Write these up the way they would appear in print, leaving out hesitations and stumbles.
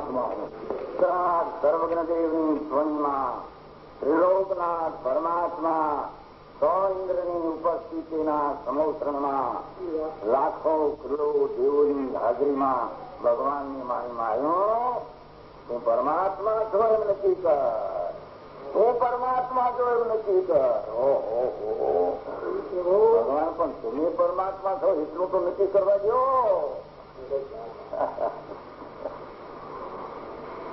પરમાત્મા સર્વજ્ઞદેવની ધ્વનિમાં ત્રિલોકનાથ પરમાત્મા સો ઇન્દ્રની ઉપસ્થિતિના સમોત્રણમાં લાખો કરોડો દેવોની હાજરીમાં ભગવાનની માણીમાં આવ્યો. તું પરમાત્મા છો એમ નક્કી કર, હું પરમાત્મા છો એમ નક્કી કર. ભગવાન પણ તમે પરમાત્મા છો એટલું તો નક્કી કરવા દો.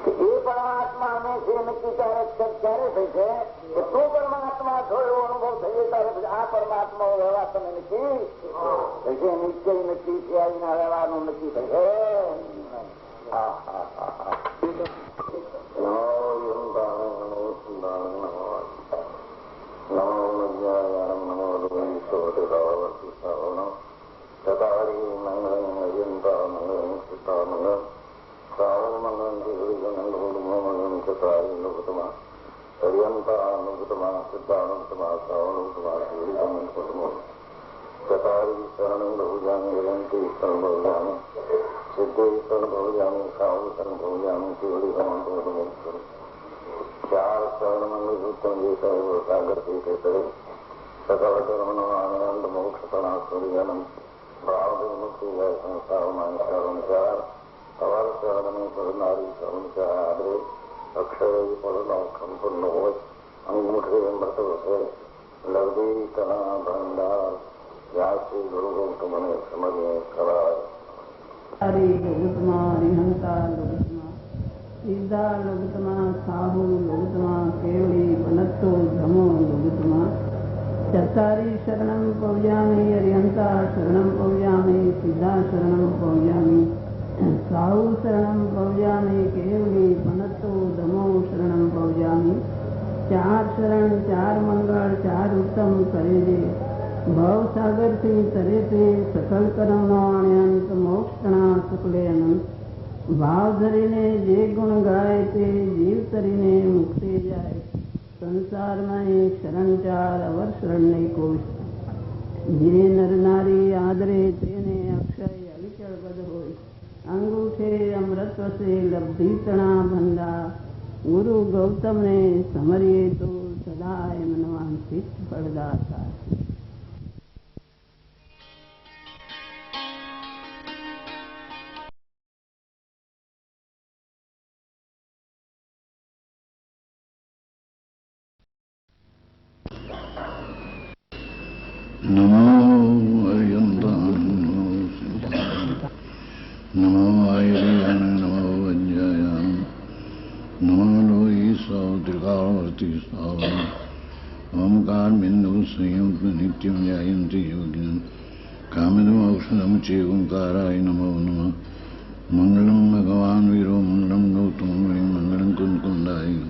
એ પરમાત્મા અમે જે નક્કી ક્યારે થઈ છે કે તું પરમાત્મા છો એવો અનુભવ થઈએ ત્યારે આ પરમાત્મા વ્યવહાર તમે નક્કી થશે. નિશ્ચય નક્કી છે અહીંના વ્યવહારનું નક્કી થશે. ચાર સાગર સકળ કર્મ આનંદ મોક્ષ સૂર્યનમ ભાવમુક્તિ સંસારમાં ચાર અવાર શરણને કરનારી સંસારે અક્ષય પરનો સંપૂર્ણ હોય અંગૂઠે મૃત છે લગી તના ભંડાર જ્યાંથી ગુરુ મને સમજે કરાય. લોગતમાં હરિહંતા લોગતમાં સીધા લોગતમાં સાહુ લોગતમાં કેવડી બનતો ધમો લોગતમાં ચત્તારી શરણમ પૌજામિ હરિહંતા શરણમ પૌજામિ સીધા શરણમ પૌજામિ સાહુ શરણમ પૌજામિ કેવડી બનતો ધમો શરણમ પૌજામિ. ચાર શરણ ચાર મંગળ ચાર ઉત્તમ કરે છે ભવસાગરથી તરે તે સકલ કર્મનો અણ્યંત મોક્ષણા શુક્લે અનંત. ભાવ ધરીને જે ગુણ ગાય તે જીવ તરીને મુક્તિ જાય. સંસારમાં એક શરણ ચાર અવર શરણને કોશ. જે નર નારી આદરે તેને અક્ષય અવિચળ પદ હોય. અંગૂઠે અમૃત વસે લબ્ધિ તણા ભંડાર. ગુરુ ગૌતમને સમરીએ તો સદાય મનવાન શિષ્ટ ફળદાતા. નમો હરિયંતાન નમો આયર્યાન નમો વજ્જાયાન નમો લોહી સૌત્રિકાવર્તી સાવ ઓમકાર બિંદુ સંયુક્ત નિત્યમ જાયંતી યોગિન કામદમ ઔષધમ ચેઓંકારાય નમો નમઃ. મંગલમ ભગવાન વીરો મંગલમ ગૌતમ મંગલમ કુંકુંદાય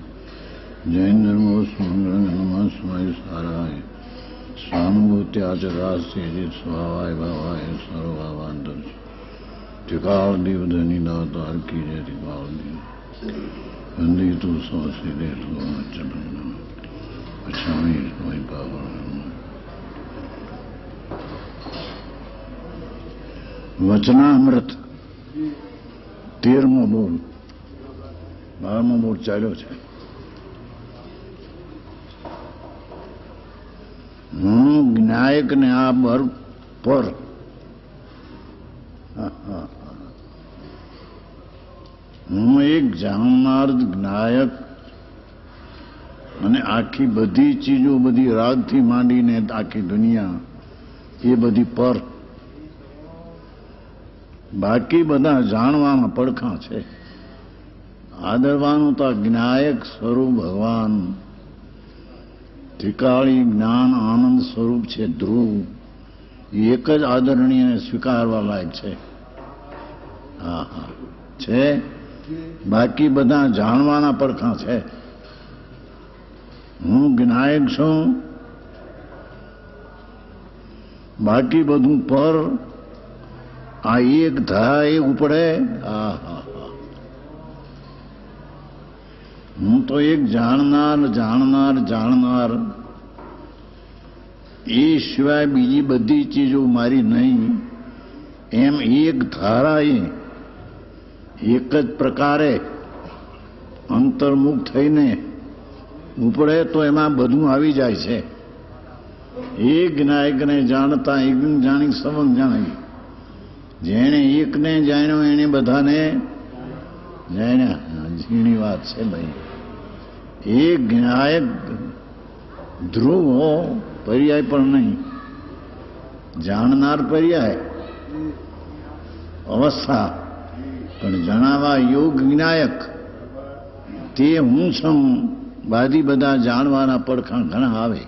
જૈન મંગલમ નમઃ સ્વાય સારાય સ્વાનુભૂત્યાચરાસ્ય સ્વાવાય ભાવાય સર્વભાવાંતર. ત્રિકાળ દેવધની દાતાર કી જય. ત્રિકાળ દેવ વંદિતુ સૌસીદેતુ ચરણ પછામી સ્વાય પાવન. વચનામૃત 13મો બોલ. 12મો બોલ ચાલ્યો છે. હું જ્ઞાયક ને આ બર પર હું એક જાણનાર જ્ઞાયક અને આખી બધી ચીજો બધી રાતથી માંડીને આખી દુનિયા એ બધી પર. બાકી બધા જાણવામાં પડખાં છે. આદરવાનું તો જ્ઞાયક સ્વરૂપ ભગવાન ત્રિકાળી જ્ઞાન આનંદ સ્વરૂપ છે ધ્રુવ. એક જ આદરણીય સ્વીકારવા લાયક છે. હા હા છે. બાકી બધા જાણવાના પડખાં છે. હું જ્ઞાયક છું, બાકી બધું પર. આ એક થાય ઉપડે. હા હા હા. હું તો એક જાણનાર જાણનાર જાણનાર. એ સિવાય બીજી બધી ચીજો મારી નહીં એમ એક ધારાએ એક જ પ્રકારે અંતર્મુખ થઈને ઉપડે તો એમાં બધું આવી જાય છે. એક ના એકને જાણતા એક જાણી સવંગ જાણી. જેણે એકને જાણ્યો એને બધાને જાણ્યા. ઝીણી વાત છે ભાઈ. એક જ્ઞાયક ધ્રુવ હો, પર્યાય પણ નહીં. જાણનાર પર્યાય અવસ્થા, પણ જણાવા યોગ જ્ઞાયક તે હું છું. બાદી બધા જાણવાના પડખાં ઘણા આવે.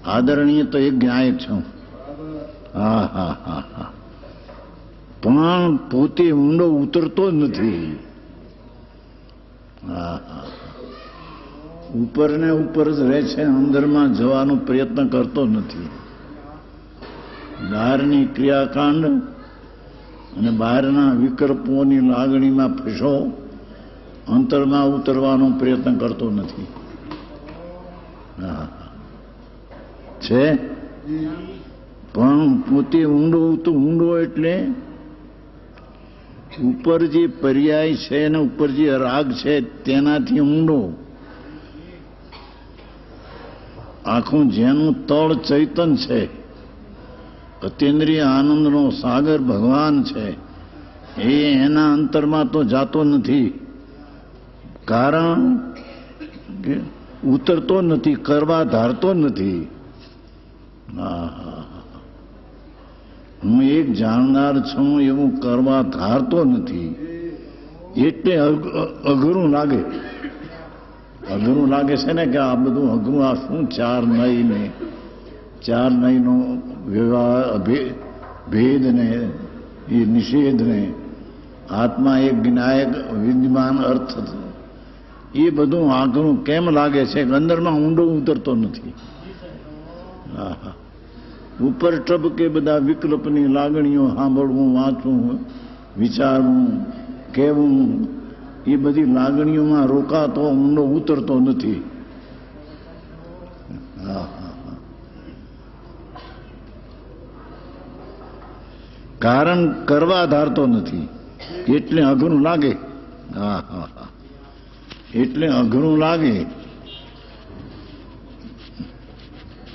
આદરણીય તો એક જ્ઞાયક છું. હા હા હા હા, પણ પોતે ઊંડો ઉતરતો જ નથી. હા હા, ઉપર ને ઉપર જ રહે છે, અંદરમાં જવાનો પ્રયત્ન કરતો નથી. બહારની ક્રિયાકાંડ અને બહારના વિકલ્પોની લાગણીમાં ફસો અંતરમાં ઉતરવાનો પ્રયત્ન કરતો નથી. હા છે, પણ પોતે ઊંડો એટલે ઉપર જે પર્યાય છે ને ઉપર જે રાગ છે તેનાથી ઊંડો. આખું જેનું તળ ચૈતન છે, અતિન્દ્રિય આનંદનો સાગર ભગવાન છે, એ એના અંતરમાં તો જાતો નથી. કારણ કે ઉતરતો નથી, કરવા ધારતો નથી. હું એક જાણનાર છું એવું કરવા ધારતો નથી. એટલે અઘરું લાગે. અઘરું લાગે છે ને કે આ બધું અઘરું, આ શું ચાર નયનો વ્યવહાર ભેદ ને એ નિષેધ ને આત્મા એક જ્ઞાયક વિદ્યમાન અર્થ, એ બધું આઘરું કેમ લાગે છે? અંદરમાં ઊંડો ઉતરતો નથી. ઉપર ટબકે બધા વિકલ્પની લાગણીઓ સાંભળવું, વાંચવું, વિચારવું, કહેવું, એ બધી લાગણીઓમાં રોકાતો ઊંડો ઉતરતો નથી. કારણ કરવા ધારતો નથી એટલે અઘરું લાગે. હા હા હા, એટલે અઘરું લાગે.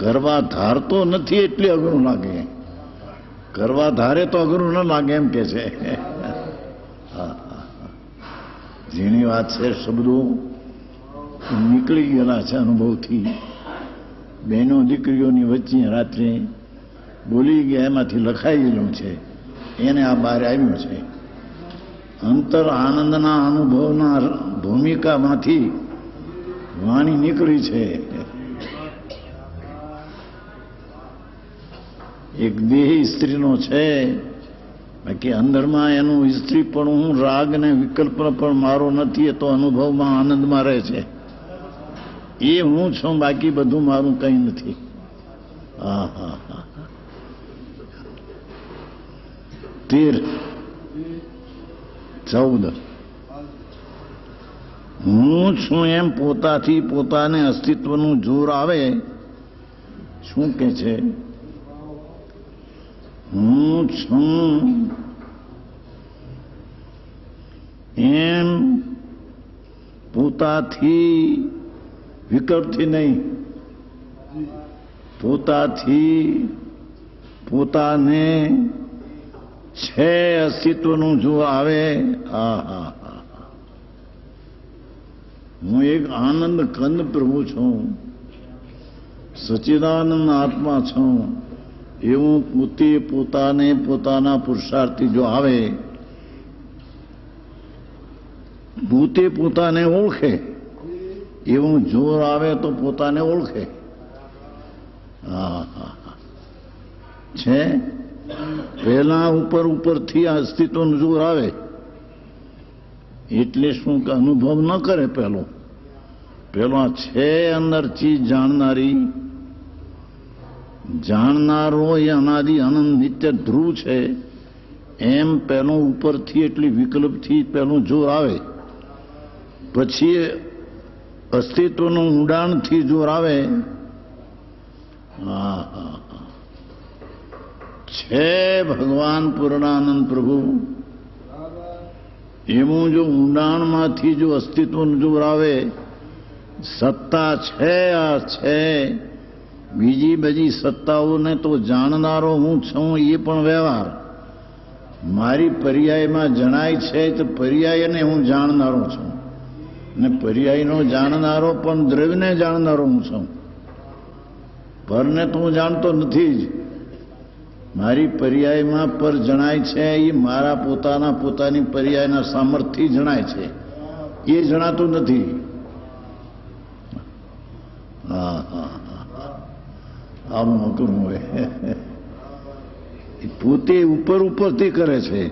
કરવા ધારતો નથી એટલે અઘરું લાગે. કરવા ધારે તો અઘરું ન લાગે એમ કે છે. ઝીણી વાત છે. શબ્દો નીકળી ગયેલા છે અનુભવથી. બહેનો દીકરીઓની વચ્ચે રાત્રે બોલી ગયા, એમાંથી લખાઈ ગયેલું છે, એને આ બહાર આવ્યું છે. અંતર આનંદના અનુભવના ભૂમિકામાંથી વાણી નીકળી છે. એક દેહી સ્ત્રીનો છે, બાકી અંદરમાં એનું સ્ત્રી પણ હું રાગ ને વિકલ્પ પણ મારો નથી. એ તો અનુભવમાં આનંદમાં રહે છે. એ હું છું, બાકી બધું મારું કંઈ નથી. હા હા હા, 13-14 હું છું એમ પોતાથી પોતાને અસ્તિત્વનું જોર આવે. શું કે છે? હું છું એમ પોતાથી, વિકલ્પથી નહીં, પોતાથી પોતાને છે અસ્તિત્વનું જો આવે. હા હા હા, હું એક આનંદ કંદ પ્રભુ છું, સચ્ચિદાનંદ આત્મા છું એવું પોતે પોતાને પોતાના પુરુષાર્થથી જો આવે, પોતે પોતાને ઓળખે એવું જોર આવે તો પોતાને ઓળખે. હા હા છે. પહેલા ઉપરથી આ અસ્તિત્વનું જોર આવે એટલે શું કે અનુભવ ન કરે. પેલો છે અંદર ચીજ જાણનારો એ અનાદિ અનંત નિત્ય ધ્રુવ છે. એમ પેલો ઉપરથી એટલી વિકલ્પથી પેલું જોર આવે, પછી અસ્તિત્વનું ઊંડાણથી જોર આવે. હા હા, છે ભગવાન પૂર્ણાનંદ પ્રભુ. એવું જો ઊંડાણમાંથી જો અસ્તિત્વનું જોર આવે, સત્તા છે આ છે, બીજી બધી સત્તાઓને તો જાણનારો હું છું, એ પણ વ્યવહાર. મારી પર્યાયમાં જણાય છે તો પર્યાયને હું જાણનારો છું, ને પર્યાયનો જાણનારો પણ દ્રવ્યને જાણનારો હું છું. પરને તો હું જાણતો નથી જ. મારી પર્યાયમાં પર જણાય છે એ મારા પોતાની પર્યાયના સામર્થ્યથી જણાય છે, એ જણાતું નથી. હા હા હા, આમ હોતું હોય. પોતે ઉપરથી કરે છે.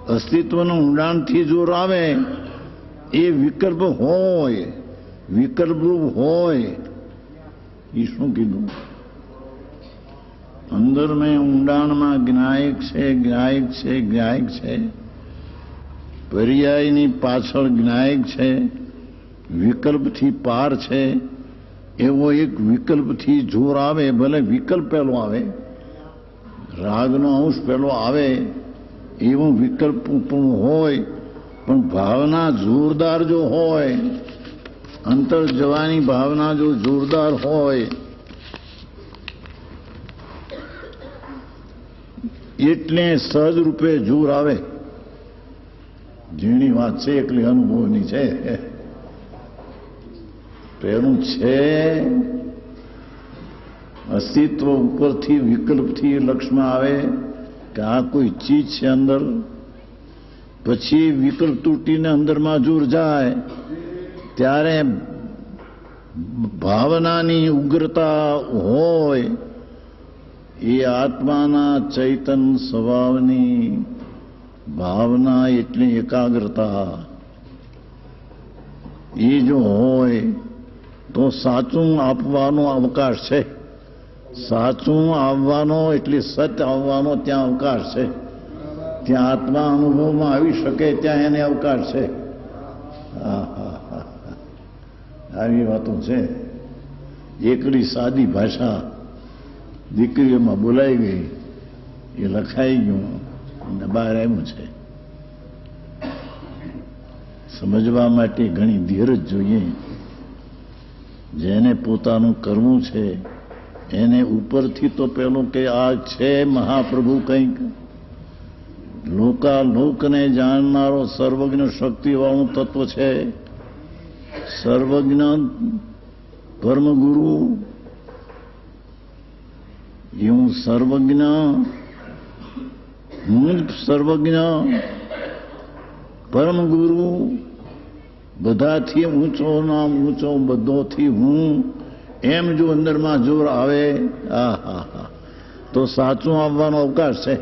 અસ્તિત્વનું ઊંડાણથી જોર આવે, એ વિકલ્પ હોય, વિકલ્પરૂપ હોય. એ શું કીધું? અંદર મેં ઊંડાણમાં જ્ઞાયક છે, જ્ઞાયક છે, જ્ઞાયક છે. પર્યાયની પાછળ જ્ઞાયક છે, વિકલ્પથી પાર છે. એવો એક વિકલ્પથી જોર આવે, ભલે વિકલ્પ પહેલો આવે, રાગનો અંશ પહેલો આવે, એવું વિકલ્પ પણ હોય, પણ ભાવના જોરદાર જો હોય, અંતર જવાની ભાવના જો જોરદાર હોય, એટલે સહજ રૂપે જોર આવે. ઝીણી વાત છે, એકલી અનુભવની છે. પહેલું છે અસ્તિત્વ ઉપરથી વિકલ્પથી લક્ષમાં આવે કે આ કોઈ ચીજ છે અંદર. પછી વિકલ્પ તૂટીને અંદરમાં જોર જાય, ત્યારે ભાવનાની ઉગ્રતા હોય, એ આત્માના ચૈતન સ્વભાવની ભાવના એટલી એકાગ્રતા એ જો હોય તો સાચું આપવાનો અવકાશ છે. સાચું આવવાનો એટલે સત્ય આવવાનો ત્યાં અવકાશ છે. ત્યાં આત્મા અનુભવમાં આવી શકે ત્યાં એને અવકાશ છે. આવી વાતો છે. એકલી સાદી ભાષા દીકરીઓમાં બોલાઈ ગઈ, એ લખાઈ ગયું અને બહાર આવ્યું છે. સમજવા માટે ઘણી ધીરજ જોઈએ. જેને પોતાનું કરવું છે એને ઉપરથી તો પેલું કે આ છે મહાપ્રભુ કંઈક, લોકાલોકને જાણનારો સર્વજ્ઞ શક્તિવાળું તત્વ છે. સર્વજ્ઞ પરમગુરુ, હું સર્વજ્ઞ, હું જ સર્વજ્ઞ પરમગુરુ, બધાથી ઊંચો નામ ઊંચો, બધોથી હું, એમ જો અંદરમાં જોર આવે, તો સાચું આવવાનો અવકાશ છે.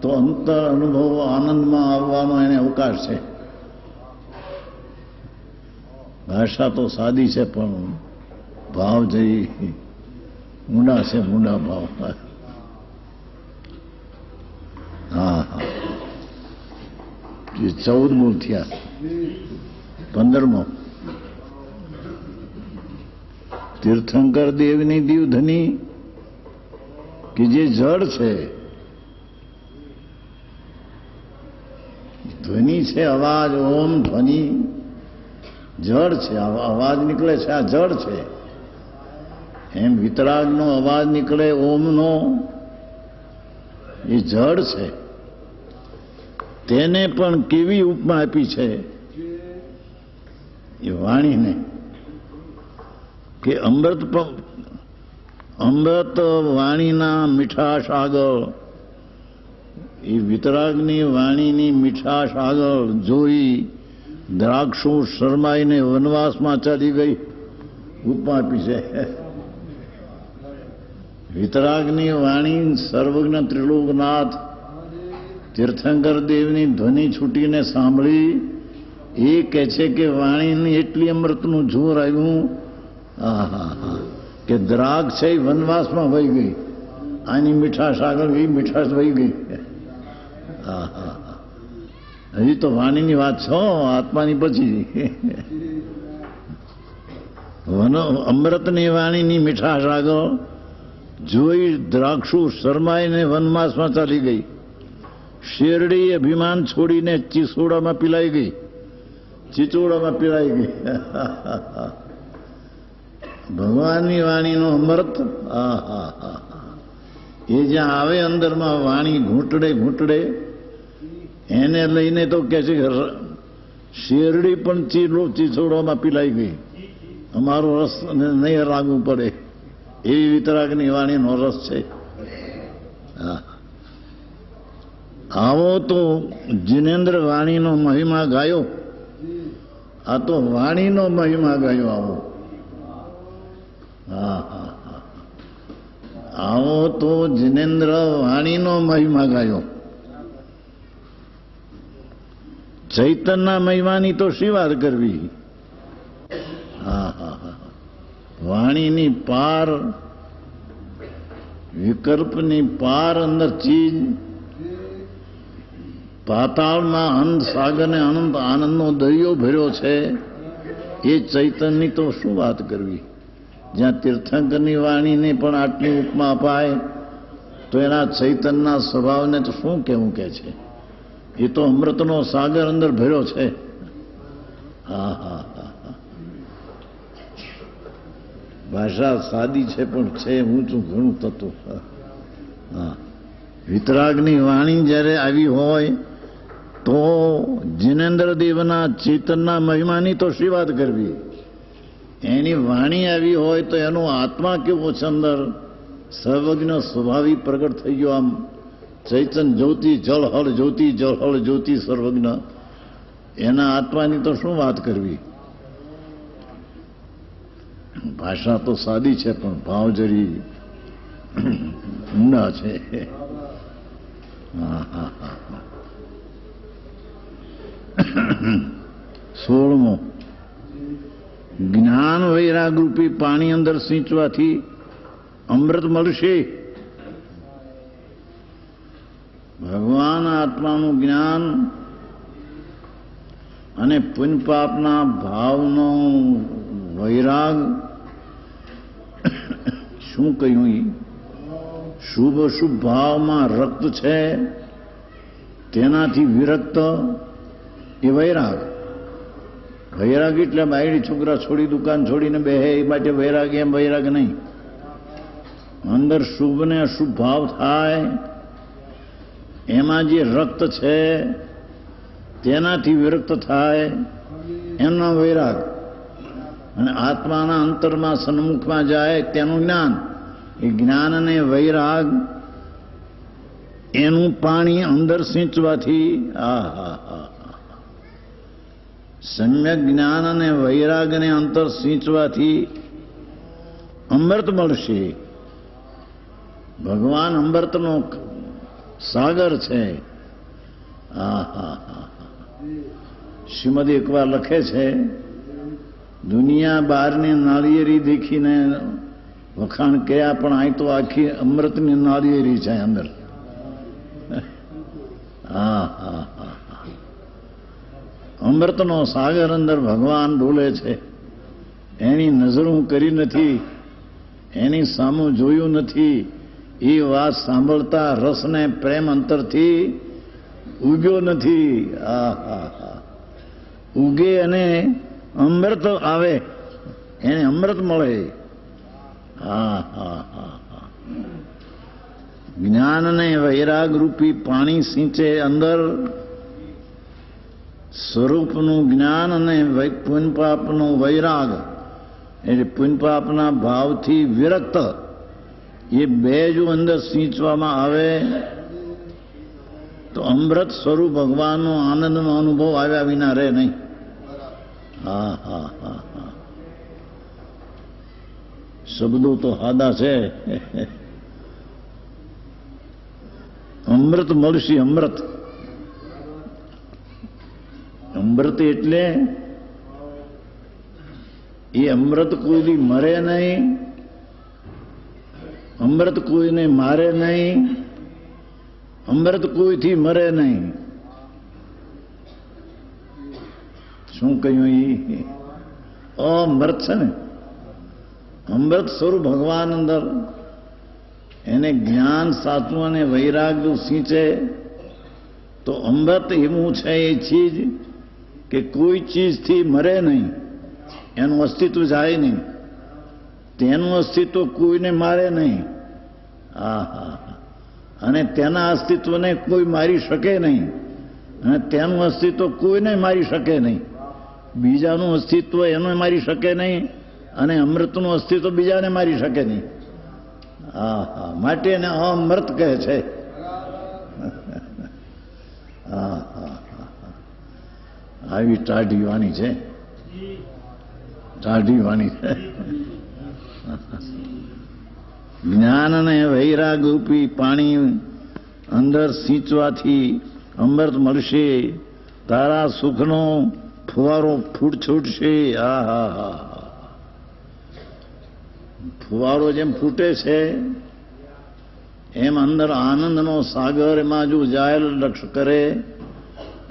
તો અંતર અનુભવ આનંદમાં આવવાનો એને અવકાશ છે. ભાષા તો સાદી છે, પણ ભાવ જઈ ઊંડા છે, ઊંડા ભાવ. હા હા, 14 મૂળ થયા. 15મો તીર્થંકર દેવની દીવધની કે જે જળ છે, ધ્વનિ છે, અવાજ, ઓમ ધ્વનિ જળ છે. અવાજ નીકળે છે, આ જળ છે. એમ વિતરાગનો અવાજ નીકળે ઓમનો, એ જળ છે. તેને પણ કેવી ઉપમા આપી છે એ વાણીને, કે અમૃત વાણીના મીઠાશ આગળ, એ વિતરાગની વાણીની મીઠાશ આગળ જોઈ દ્રાક્ષો શરમાઈને વનવાસમાં ચાલી ગઈ. ઉપમા આપી છે. વિતરાગની વાણી સર્વજ્ઞ ત્રિલોકનાથ તીર્થંકર દેવની ધ્વનિ છૂટીને સાંભળી, એ કહે છે કે વાણીની એટલી અમૃતનું જોર આવ્યું કે દ્રાક્ષ છે વનવાસમાં વહી ગઈ. આની મીઠાશ આગળ ગઈ, મીઠાશ વહી ગઈ. હજી તો વાણીની વાત છો, આત્માની પછી. અમૃતની વાણીની મીઠાશ આગળ જોઈ દ્રાક્ષુ શરમાઈને વનવાસમાં ચાલી ગઈ. શેરડી અભિમાન છોડીને ચીસોડામાં પીલાઈ ગઈ, ચીચોડામાં પીલાઈ ગઈ. ભગવાનની વાણીનો અમૃત એ જ્યાં આવે અંદરમાં વાણી ઘૂંટડે ઘૂંટડે એને લઈને તો કે છે શેરડી પણ ચીચોડામાં પીલાઈ ગઈ, અમારો રસ નહીં લાગવું પડે એવી વિતરાગની વાણીનો રસ છે. આવો તો જિનેન્દ્ર વાણીનો મહિમા ગાયો. આ તો વાણીનો મહિમા ગાયો. આવો આવો તો જિનેન્દ્ર વાણીનો મહિમા ગાયો. ચૈતનના મહિમાની તો શી વાત કરવી. વાણીની પાર, વિકલ્પની પાર અંદર ચીજ, પાતાળમાં અનંત સાગરને અનંત આનંદનો દરિયો ભર્યો છે. એ ચૈતનની તો શું વાત કરવી. જ્યાં તીર્થંકરની વાણીને પણ આટલી ઉપમા અપાય તો એના ચૈતનના સ્વભાવને તો શું કહેવું કે છે. એ તો અમૃતનો સાગર અંદર ભર્યો છે. ભાષા સાદી છે પણ છે ઊંચું ઘણું તત્વ. વિતરાગની વાણી જ્યારે આવી હોય તો જિનેન્દ્ર દેવના ચેતનના મહિમાની તો શી વાત કરવી. એની વાણી આવી હોય તો એનો આત્મા કેવો છે અંદર સર્વજ્ઞ સ્વભાવી પ્રગટ થઈ ગયો. આમ ચૈતન જ્યોતિ જળહળ જ્યોતિ જળહળ જ્યોતિ સર્વજ્ઞ, એના આત્માની તો શું વાત કરવી. ભાષા તો સાદી છે પણ ભાવ જરી ઊંડા છે. 16મો, જ્ઞાન વૈરાગ રૂપી પાણી અંદર સિંચવાથી અમૃત મળશે. ભગવાન આત્માનું જ્ઞાન અને પુણ્ય પાપના ભાવનો વૈરાગ. શું કહ્યું? શુભ અશુભ ભાવમાં રક્ત છે તેનાથી વિરક્ત એ વૈરાગ. વૈરાગ એટલે બાયડી છોકરા છોડી દુકાન છોડીને બેહે એ માટે વૈરાગ, એમ વૈરાગ નહીં. અંદર શુભ ને અશુભ ભાવ થાય એમાં જે રક્ત છે તેનાથી વિરક્ત થાય એનો વૈરાગ. અને આત્માના અંતરમાં સન્મુખમાં જાય તેનું જ્ઞાન. એ જ્ઞાન અને વૈરાગ એનું પાણી અંદર સિંચવાથી સમ્યક જ્ઞાન અને વૈરાગને અંતર સિંચવાથી અમૃત મળશે. ભગવાન અમૃતનો સાગર છે. શ્રીમદ એકવાર લખે છે, દુનિયા બહારની નાળિયેરી દેખીને વખાણ કર્યા પણ અહીં તો આખી અમૃતની નાળિયેરી છે અંદર. અમૃતનો સાગર અંદર ભગવાન ડોલે છે. એની નજર હું કરી નથી, એની સામું જોયું નથી. એ વાત સાંભળતા રસને પ્રેમ અંતરથી ઉગ્યો નથી. ઉગે અને અમૃત આવે, એને અમૃત મળે. જ્ઞાન અને વૈરાગ રૂપી પાણી સિંચે અંદર સ્વરૂપનું જ્ઞાન અને પુણ્યપાપનો વૈરાગ, એટલે પુણ્યપાપના ભાવથી વિરક્ત. એ બે જો અંદર સિંચવામાં આવે તો અમૃત સ્વરૂપ ભગવાનનો આનંદનો અનુભવ આવ્યા વિના રહે નહીં. શબ્દો તો હાદા છે. અમૃત મળશે. અમૃત, અમૃત એટલે એ અમૃત કોઈ મરે નહીં, અમૃત કોઈને મારે નહીં, અમૃત કોઈથી મરે નહીં. શું કહ્યું? એ અમૃત છે ને, અમૃત સ્વરૂપ ભગવાન અંદર. એને જ્ઞાન સાચું અને વૈરાગ જો સિંચે તો અમૃત એવું છે એ ચીજ કે કોઈ ચીજથી મરે નહીં, એનું અસ્તિત્વ જાય નહીં, તેનું અસ્તિત્વ કોઈને મારે નહીં. હા, અને તેના અસ્તિત્વને કોઈ મારી શકે નહીં, અને તેનું અસ્તિત્વ કોઈને મારી શકે નહીં. બીજાનું અસ્તિત્વ એને મારી શકે નહીં, અને અમૃતનું અસ્તિત્વ બીજાને મારી શકે નહીં. હા, માટે એને અમૃત કહે છે. આવી ટાઢી વાણી છે, ટાઢી વાણી છે. જ્ઞાન અને વૈરાગ રૂપી પાણી અંદર સિંચવાથી અમૃત મળશે, તારા સુખનો ફુવારો ફૂટ છૂટશે. ફુવારો જેમ ફૂટે છે એમ અંદર આનંદનો સાગર એમાં જો જાયલ લક્ષ કરે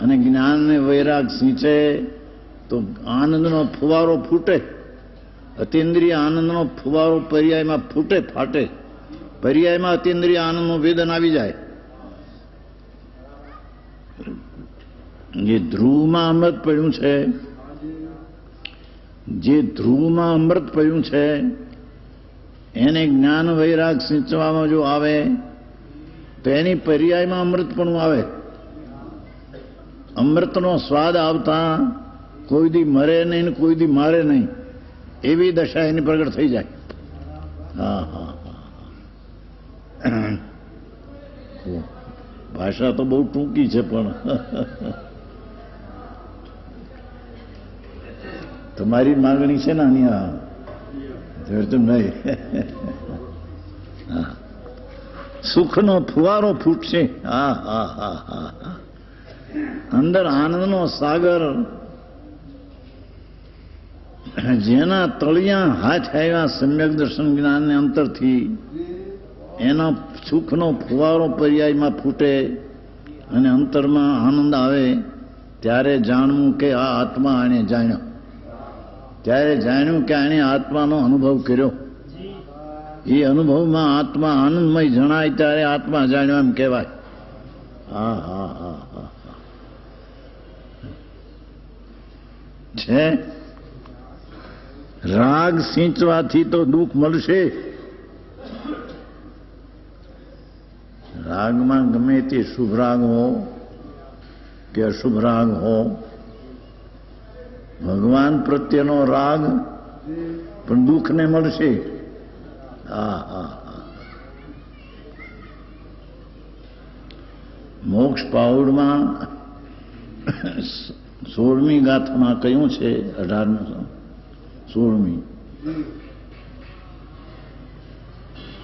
અને જ્ઞાન ને વૈરાગ સિંચે તો આનંદનો ફુવારો ફૂટે. અતિન્દ્રિય આનંદનો ફુવારો પર્યાયમાં ફૂટે, ફાટે. પર્યાયમાં અતિન્દ્રિય આનંદનું વેદન આવી જાય. જે ધ્રુવમાં અમૃત પડ્યું છે, જે ધ્રુવમાં અમૃત પડ્યું છે એને જ્ઞાન વૈરાગ સિંચવામાં જો આવે તો એની પર્યાયમાં અમૃતપણું આવે. અમૃતનો સ્વાદ આવતા કોઈ દી મરે નહીં ને કોઈ દી મારે નહીં એવી દશા એની પ્રગટ થઈ જાય. ભાષા તો બહુ ટૂંકી છે પણ તમારી માંગણી છે ને આની નહીં. સુખનો ફુવારો ફૂટશે. અંદર આનંદનો સાગર, જેના તળિયા હાથ આવ્યા સમ્યક દર્શન જ્ઞાનને અંતરથી, એનો સુખનો ફુવારો પર્યાયમાં ફૂટે અને અંતરમાં આનંદ આવે ત્યારે જાણવું કે આ આત્મા આણે જાણ્યો. ત્યારે જાણ્યું કે આણે આત્માનો અનુભવ કર્યો. એ અનુભવમાં આત્મા આનંદમય જણાય ત્યારે આત્મા જાણ્યો એમ કહેવાય. છે રાગ સિંચવાથી તો દુઃખ મળશે. રાગમાં ગમે તે શુભ રાગ હો કે અશુભ રાગ હો, ભગવાન પ્રત્યેનો રાગ પણ દુઃખને મળશે. મોક્ષ પાઉડમાં 16મી ગાથામાં કહ્યું છે, 16મી,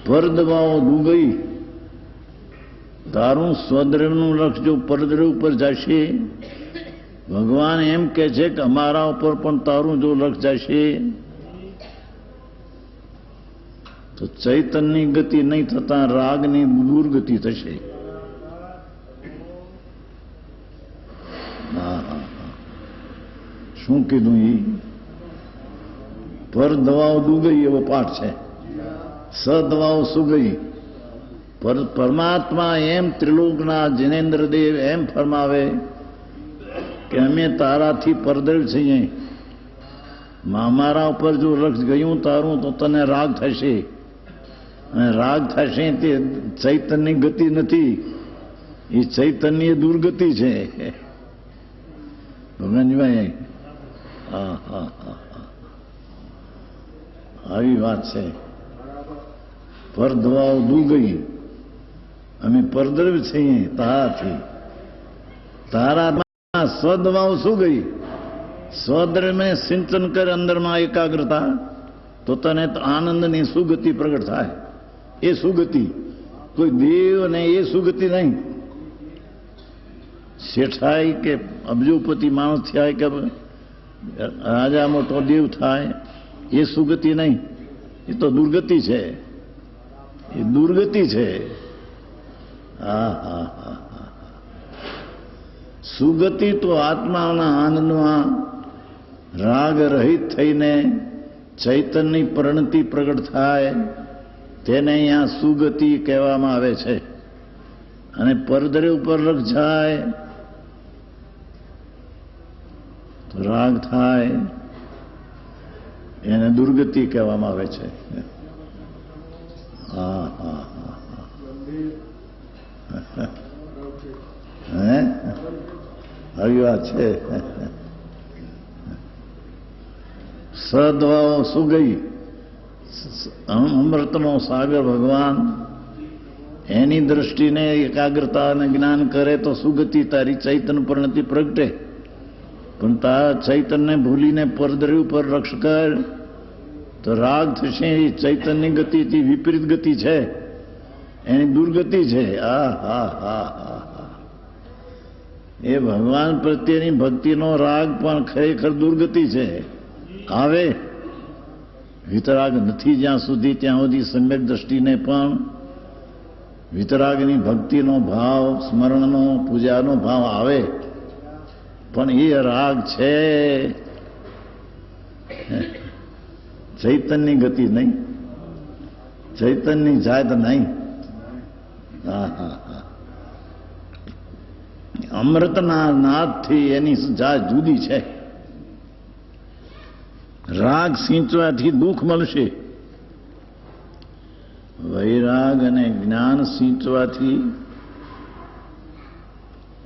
પરદવાઓ દુગઈ, તારું સ્વદ્રવનું લક્ષ જો પરદ્રવ ઉપર જશે, ભગવાન એમ કે છે કે અમારા ઉપર પણ તારું જો લક્ષ જશે તો ચૈતન્યની ગતિ નહીં થતા રાગની દુર્ગતિ થશે. શું કીધું? એ પર દવાઓ દુગઈ એવો પાઠ છે. સદવાઓ સુગઈ. પરમાત્મા એમ ત્રિલોકના જિનેન્દ્રદેવ એમ ફરમાવે કે અમે તારાથી પરદ્રવ છીએ, અમારા ઉપર જો લક્ષ ગયું તારું તો તને રાગ થશે, અને રાગ થશે તે ચૈતન્યની ગતિ નથી, એ ચૈતન્ય દુર્ગતિ છે. ભગવાનજીભાઈ આવી વાત છે. પરદવાઓ દુગઈ, અમે પરદ્રવ છીએ તારાથી. તારા સ્વદવાઓ શું ગઈ? સ્વદ્રવ મેં સિંચન કરે અંદરમાં એકાગ્રતા, તો તને આનંદની સુગતિ પ્રગટ થાય. એ સુગતિ કોઈ દેવ ને એ સુગતિ નહીં. શેઠાઈ કે અબજોપતિ માણસ થાય કે રાજા મોટો દેવ થાય એ સુગતિ નહીં. એ તો દુર્ગતિ છે, એ દુર્ગતિ છે. સુગતિ તો આત્માના આનંદમાં રાગ રહિત થઈને ચૈતન્યની પરિણતિ પ્રગટ થાય તેને અહીંયા સુગતિ કહેવામાં આવે છે. અને પરદરે ઉપર રખ જાય તો રાગ થાય, એને દુર્ગતિ કહેવામાં આવે છે. હા હા હા હે આવી વાત છે. સદવાઓ શું ગઈ? અમૃતનો સાગર ભગવાન એની દ્રષ્ટિને એકાગ્રતા અને જ્ઞાન કરે તો સુગતિ તારી ચૈતન્ય પર નથી પ્રગટે. પણ તારા ચૈતન્યને ભૂલીને પરદરી ઉપર રક્ષ કર તો રાગ થશે. એ ચૈતન્યની ગતિથી વિપરીત ગતિ છે, એની દુર્ગતિ છે. હા હા હા હા હા એ ભગવાન પ્રત્યેની ભક્તિનો રાગ પણ ખરેખર દુર્ગતિ છે. આવે વિતરાગ નથી જ્યાં સુધી ત્યાં સુધી સમ્યક દ્રષ્ટિને પણ વિતરાગની ભક્તિનો ભાવ, સ્મરણનો, પૂજાનો ભાવ આવે, પણ એ રાગ છે ચૈતન્યની ગતિ નહીં, ચૈતન્યની જાત નહીં. હા હા હા અમૃતના નાદથી એની જાત જુદી છે. રાગ સિંચવાથી દુઃખ મળશે, વૈરાગ અને જ્ઞાન સિંચવાથી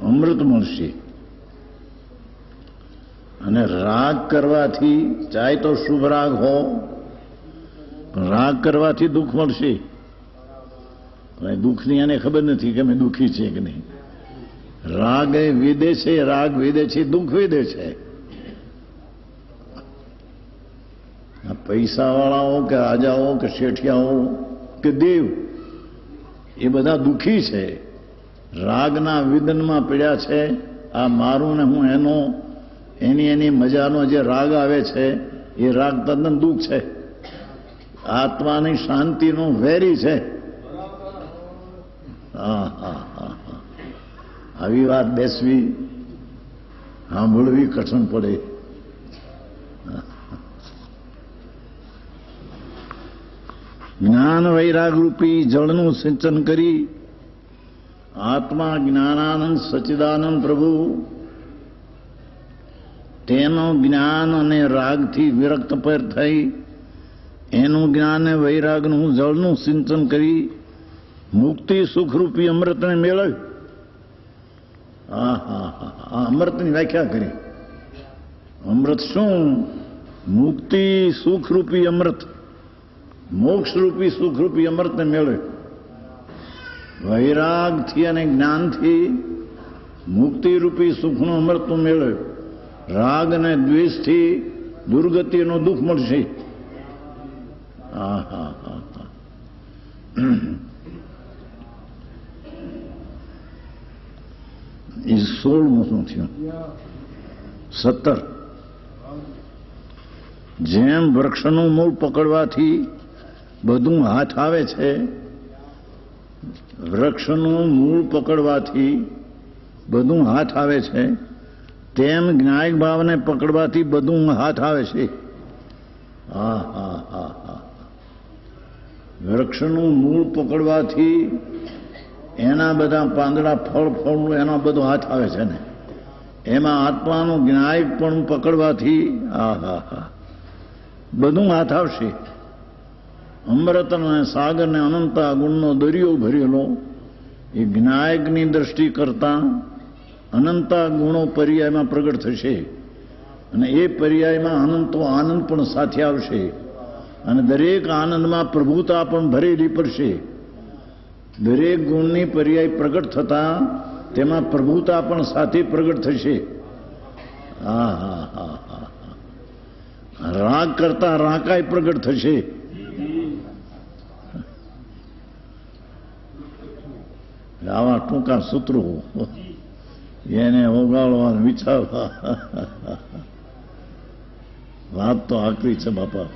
અમૃત મળશે. અને રાગ કરવાથી ચાહે તો શુભ રાગ હો, પણ રાગ કરવાથી દુઃખ મળશે. દુઃખની એને ખબર નથી કે અમે દુઃખી છે કે નહીં. રાગ એ વેદે છે, રાગ વેદે છે, દુઃખ વેદે છે. પૈસાવાળાઓ કે રાજાઓ કે શેઠિયાઓ કે દેવ એ બધા દુઃખી છે, રાગના વિદનમાં પીડ્યા છે. આ મારું ને હું એનો, એની મજાનો જે રાગ આવે છે એ રાગ તદ્દન દુઃખ છે, આત્માની શાંતિનો વેરી છે. હા હા હા હા આવી વાત બેસવી, સાંભળવી કઠણ પડે. જ્ઞાન વૈરાગ રૂપી જળનું સિંચન કરી આત્મા જ્ઞાનાનંદ સચ્ચિદાનંદ પ્રભુ તેનો જ્ઞાન અને રાગથી વિરક્ત પર થઈ એનું જ્ઞાન અને વૈરાગનું જળનું સિંચન કરી મુક્તિ સુખરૂપી અમૃતને મેળવ્યું. હા હા હા અમૃતની વ્યાખ્યા કરી. અમૃત શું? મુક્તિ સુખરૂપી અમૃત, મોક્ષરૂપી સુખરૂપી અમૃતને મેળવે. વૈરાગથી અને જ્ઞાનથી મુક્તિરૂપી સુખનું અમૃત મેળવે. રાગ અને દ્વેષથી દુર્ગતિનો દુઃખ મળશે. હા હા હા હા એ 16મું શું થયું? 17. જેમ વૃક્ષનું મૂળ પકડવાથી બધું હાથ આવે છે, વૃક્ષનું મૂળ પકડવાથી બધું હાથ આવે છે, તેમ જ્ઞાયક ભાવને પકડવાથી બધું હાથ આવે છે. હા હા હા હા વૃક્ષનું મૂળ પકડવાથી એના બધા પાંદડા ફળનું એનો બધો હાથ આવે છે ને, એમાં આત્માનું જ્ઞાયક પણ પકડવાથી હા હા હા બધું હાથ આવશે. અમૃત અને સાગર ને અનંતા ગુણનો દરિયો ભરેલો એ જ્ઞાયકની દ્રષ્ટિ કરતા અનંતા ગુણો પર્યાયમાં પ્રગટ થશે, અને એ પર્યાયમાં અનંતો આનંદ પણ સાથે આવશે, અને દરેક આનંદમાં પ્રભુતા પણ ભરેલી પડશે. દરેક ગુણની પર્યાય પ્રગટ થતા તેમાં પ્રભુતા પણ સાથે પ્રગટ થશે. હા હા હા હા રાગ કરતા રાકાય પ્રગટ થશે. આવા ટૂંકા સૂત્રો એને ઓગાળવા વિચારવા વાત તો આકરી છે બાપા.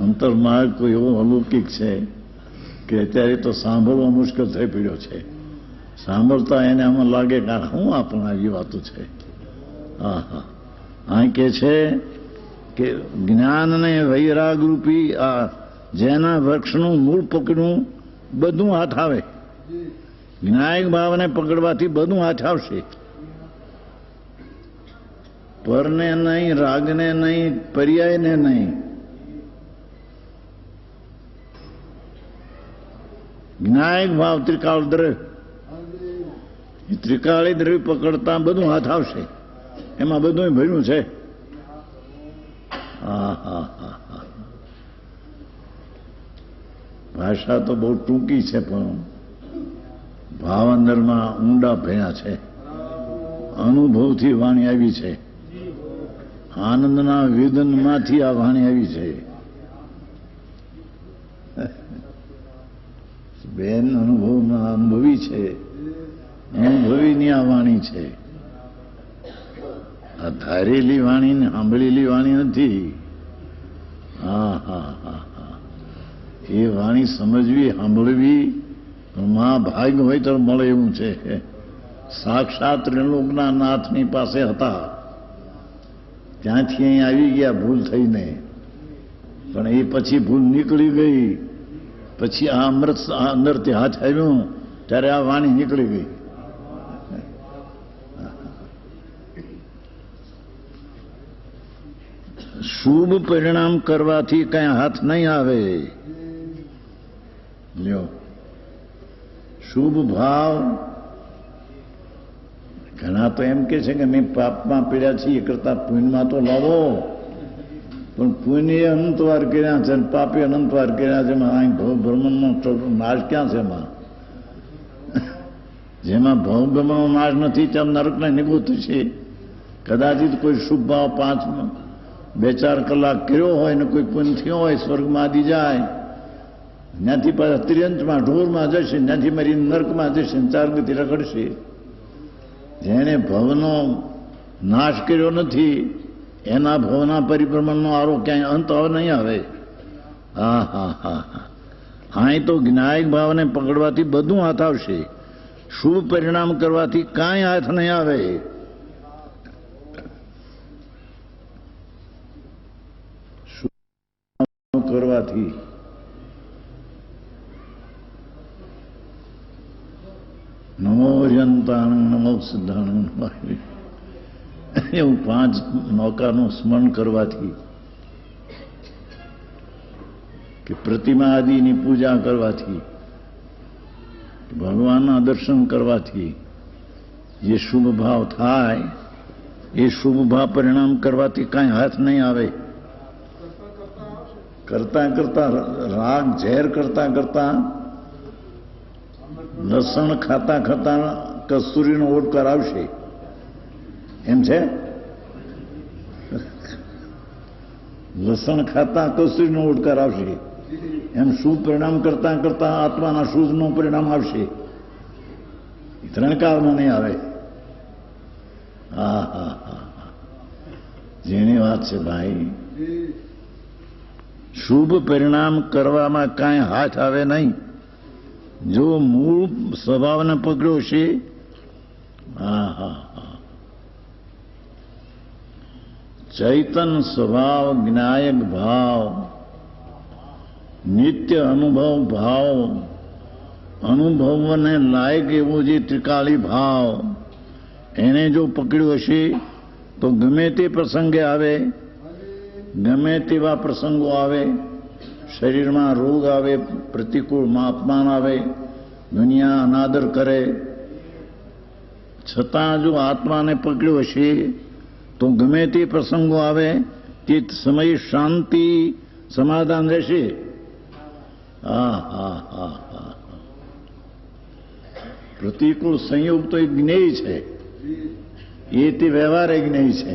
અંતરમાર્ગ કોઈ એવો અલૌકિક છે કે અત્યારે તો સાંભળવા મુશ્કેલ થઈ પડ્યો છે. સાંભળતા એને આમાં લાગે કે શું આપણા આવી વાતો છે. હા હા અહીં કે છે કે જ્ઞાનને વૈરાગ રૂપી આ જેના વૃક્ષનું મૂળ પકડ્યું બધું હાથ આવે. જ્ઞાયક ભાવને પકડવાથી બધું હાથ આવશે. પરને નહીં, રાગને નહીં, પર્યાયને નહીં. જ્ઞાયક ભાવ ત્રિકાળ દ્રવ્ય, ત્રિકાળી દ્રવ્ય પકડતા બધું હાથ આવશે. એમાં બધું ભર્યું છે. ભાષા તો બહુ ટૂંકી છે, પણ ભાવ અંદરમાં ઊંડા ભર્યા છે. અનુભવથી વાણી આવી છે. આનંદના વેદનમાંથી આ વાણી આવી છે. બેન અનુભવમાં અનુભવી છે, અનુભવીની આ વાણી છે. આ ધારેલી વાણી ને સાંભળેલી વાણી નથી. હા હા હા હા, એ વાણી સમજવી, સાંભળવી ભાગ્ય હોય તો મળે એવું છે. સાક્ષાત ત્રિલોકના નાથની પાસે હતા, ત્યાંથી અહીં આવી ગયા ભૂલ થઈને, પણ એ પછી ભૂલ નીકળી ગઈ. પછી આ અમૃત અંદરથી હાથ આવ્યું ત્યારે આ વાણી નીકળી ગઈ. શુભ પરિણામ કરવાથી કઈ હાથ નહીં આવે. લ્યો, શુભ ભાવ. ઘણા તો એમ કે છે કે મેં પાપમાં પીડ્યા છીએ, એ કરતા પુણ્યમાં તો લાવો. પણ પુણ્ય અનંતવાર કર્યા છે, પાપે અનંતવાર કર્યા છે. અહીં ભવ બ્રહ્મનો નાશ ક્યાં છે? એમાં જેમાં ભવ બ્રહ્મનો નાશ નથી ત્યાં નરકને નિવૃત્તિ છે. કદાચિત કોઈ શુભ ભાવ 2-4 કલાક કર્યો હોય ને કોઈ પુણ્ય થયો હોય, સ્વર્ગમાં આદિ જાય, ત્યાંથી પાછા ત્રિયંતમાં ઢોરમાં જશે, ત્યાંથી મારી નર્કમાં જશે, 4 ગતિ રખડશે. જેને ભવનો નાશ કર્યો નથી એના ભવના પરિભ્રમણનો આરો ક્યાંય અંત નહીં આવે. હા હા હા હા, હા. તો જ્ઞાયક ભાવને પકડવાથી બધું હાથ આવશે. શુભ પરિણામ કરવાથી કાંઈ હાથ નહીં આવે. કરવાથી નમો જંતાણં નમો સિદ્ધાણં એવું 5 નૌકાનું સ્મરણ કરવાથી, કે પ્રતિમા આદિની પૂજા કરવાથી, ભગવાનના દર્શન કરવાથી જે શુભ ભાવ થાય, એ શુભ ભાવ પરિણામ કરવાથી કાંઈ હાથ નહીં આવે. કરતા કરતા રાગ ઝેર કરતા કરતા, લસણ ખાતા ખાતા કસ્તુરીનો ઓડકાર આવશે. એમ છે? લસણ ખાતા કસ્તુરીનો ઓડકાર આવશે. એમ શુભ પરિણામ કરતા કરતા આત્માના શુભનું પરિણામ આવશે. 3 કાળમાં નહીં આવે. હા હા હા, જેની વાત છે ભાઈ. શુભ પરિણામ કરવામાં કાંઈ હાથ આવે નહીં. જો મૂળ સ્વભાવને પકડ્યો છે. હા હા હા, ચૈતન સ્વભાવ, જ્ઞાયક ભાવ, નિત્ય અનુભવ ભાવ, અનુભવને લાયક એવો જે ત્રિકાળી ભાવ, એને જો પકડ્યો હશે તો ગમે તે પ્રસંગે આવે, ગમે તેવા પ્રસંગો આવે, શરીરમાં રોગ આવે, પ્રતિકૂળમાં અપમાન આવે, દુનિયા અનાદર કરે, છતાં જો આત્માને પકડ્યો હશે તો ગમે તે પ્રસંગો આવે તે સમય શાંતિ સમાધાન રહેશે. હા હા હા હા, પ્રતિકૂળ સંયોગ તો એક જ્ઞેય છે, એ તે વ્યવહારે જ્ઞેય છે.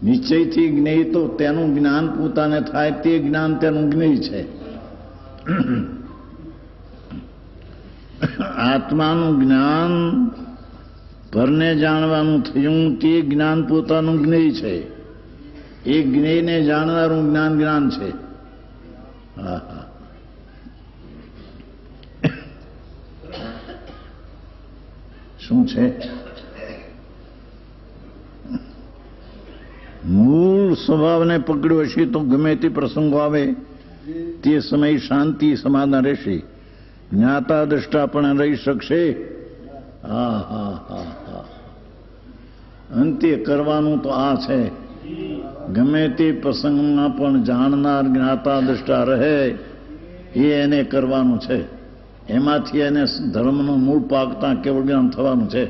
નિશ્ચયથી જ્ઞેય તો તેનું જ્ઞાન પોતાને થાય તે જ્ઞાન તેનું જ્ઞેય છે. આત્માનું જ્ઞાન પરને જાણવાનું થયું તે જ્ઞાન પોતાનું જ્ઞેય છે. એ જ્ઞેયને જાણનારું જ્ઞાન જ્ઞાન છે. હા હા, શું છે? મૂળ સ્વભાવને પકડ્યો હશે તો ગમે તે પ્રસંગો આવે તે સમય શાંતિ સમાધાન રહેશે. જ્ઞાતા દ્રષ્ટા પણ રહી શકશે. હા હા હા હા. અંતે કરવાનું તો આ છે, ગમે તે પ્રસંગમાં પણ જાણનાર જ્ઞાતા દ્રષ્ટા રહે એ એને કરવાનું છે. એમાંથી એને ધર્મનું મૂળ પાકતા કેવળ જ્ઞાન થવાનું છે.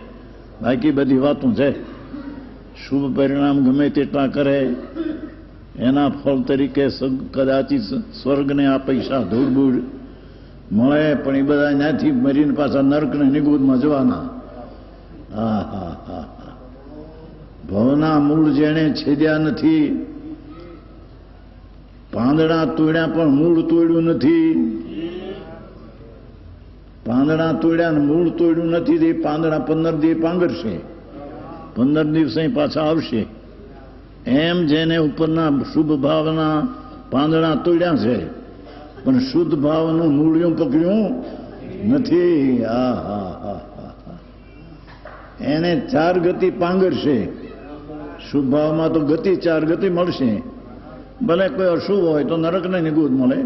બાકી બધી વાતું છે. શુભ પરિણામ ગમે તેટલા કરે એના ફળ તરીકે કદાચિત સ્વર્ગને આ પૈસા ધૂળ મળે, પણ એ બધા ત્યાંથી મરીને પાછા નર્કને નિગુદમાં જવાના. હા હા હા હા. ભવના મૂળ જેણે છેદ્યા નથી, પાંદડા તોડ્યા પણ મૂળ તોડ્યું નથી. પાંદડા તોડ્યા ને મૂળ તોડ્યું નથી. તે પાંદડા 15 દિવસ પાંગરશે, 15 દિવસે પાછા આવશે. એમ જેને ઉપરના શુભ ભાવના પાંદડા તોડ્યા છે પણ શુદ્ધ ભાવનું મૂળિયું પકડ્યું નથી. હા હા હા હા. એને 4 ગતિ પાંગરશે. શુભ ભાવમાં તો ગતિ 4 ગતિ મળશે. ભલે કોઈ અશુભ હોય તો નરકને નિગુદ મળે,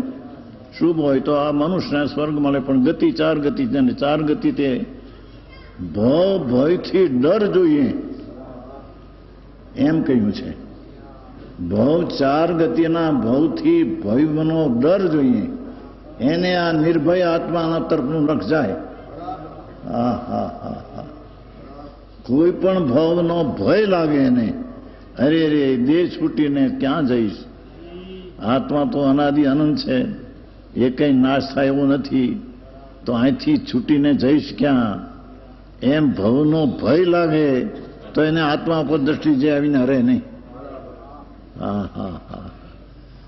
શુભ હોય તો આ મનુષ્યને સ્વર્ગ મળે, પણ ગતિ 4 ગતિ છે. 4 ગતિ તે ભયથી ડર જોઈએ એમ કહ્યું છે. ભવ 4 ગતિના ભવથી ભયનો ડર જોઈએ, એને આ નિર્ભય આત્માના તરફનું લક્ષ જાય. હા હા હા હા. કોઈ પણ ભવનો ભય લાગે એને, અરે રે દેહ છૂટીને ક્યાં જઈશ, આત્મા તો અનાદિ અનંત છે, એ કંઈ નાશ થાય એવું નથી, તો અહીંથી છૂટીને જઈશ ક્યાં, એમ ભવનો ભય લાગે તો એને આત્મા પર દ્રષ્ટિ જે આવીને રહે નહીં. હા હા હા.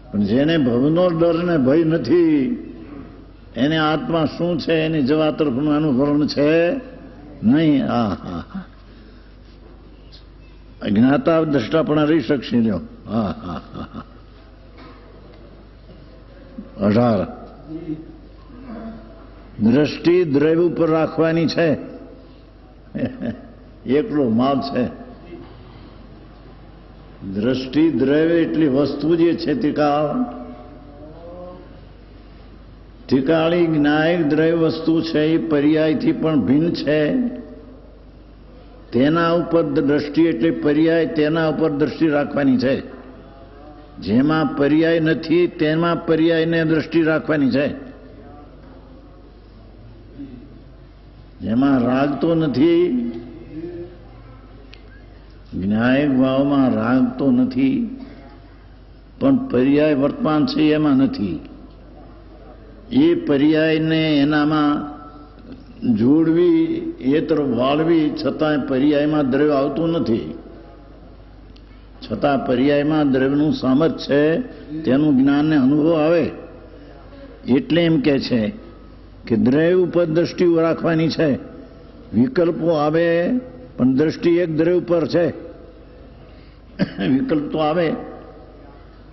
પણ જેને ભવનો ડર ને ભય નથી, એને આત્મા શું છે એની જવા તરફનું અનુભરણ છે નહીં. હા હા હા. જ્ઞાતા દ્રષ્ટા પણ રહી શકશે. લ્યો. હા હા હા હા. 18 દ્રષ્ટિ દ્રવ્ય ઉપર રાખવાની છે. એકલો માલ છે. દ્રષ્ટિ દ્રવ્ય એટલી વસ્તુ જે છે ઠીકાળી જ્ઞાયક દ્રવ્ય વસ્તુ છે, એ પર્યાયથી પણ ભિન્ન છે. તેના ઉપર દ્રષ્ટિ એટલે પર્યાય, તેના ઉપર દ્રષ્ટિ રાખવાની છે. જેમાં પર્યાય નથી તેમાં પર્યાયને દ્રષ્ટિ રાખવાની છે. જેમાં રાગ તો નથી, જ્ઞાયક ભાવમાં રાગ તો નથી, પણ પર્યાય વર્તમાન છે એમાં નથી. એ પર્યાયને એનામાં જોડવી, એ તરફ વાળવી, છતાં પર્યાયમાં દ્રવ્ય આવતું નથી. છતાં પર્યાયમાં દ્રવ્યનું સામર્થ્ય છે, તેનું જ્ઞાનને અનુભવ આવે. એટલે એમ કે છે કે દ્રવ્ય ઉપર દ્રષ્ટિ રાખવાની છે. વિકલ્પો આવે પણ દ્રષ્ટિ એક દ્રવ્ય ઉપર છે. વિકલ્પ તો આવે,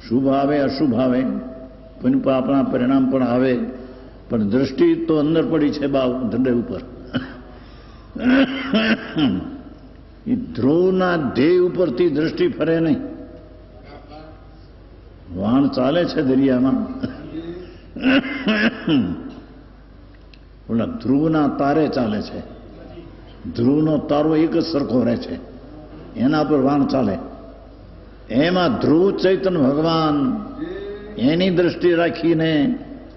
શુભ આવે અશુભ આવે, પણ આપણા પરિણામ પણ આવે, પણ દ્રષ્ટિ તો અંદર પડી છે દ્રવ્ય ઉપર. એ ધ્રુવના ધ્યેય ઉપરથી દ્રષ્ટિ ફરે નહીં. વાણ ચાલે છે દરિયામાં, ઓલા ધ્રુવના તારે ચાલે છે. ધ્રુવનો તારો એક જ સરખો રહે છે, એના પર વાણ ચાલે. એમાં ધ્રુવ ચૈતન્ય ભગવાન એની દ્રષ્ટિ રાખીને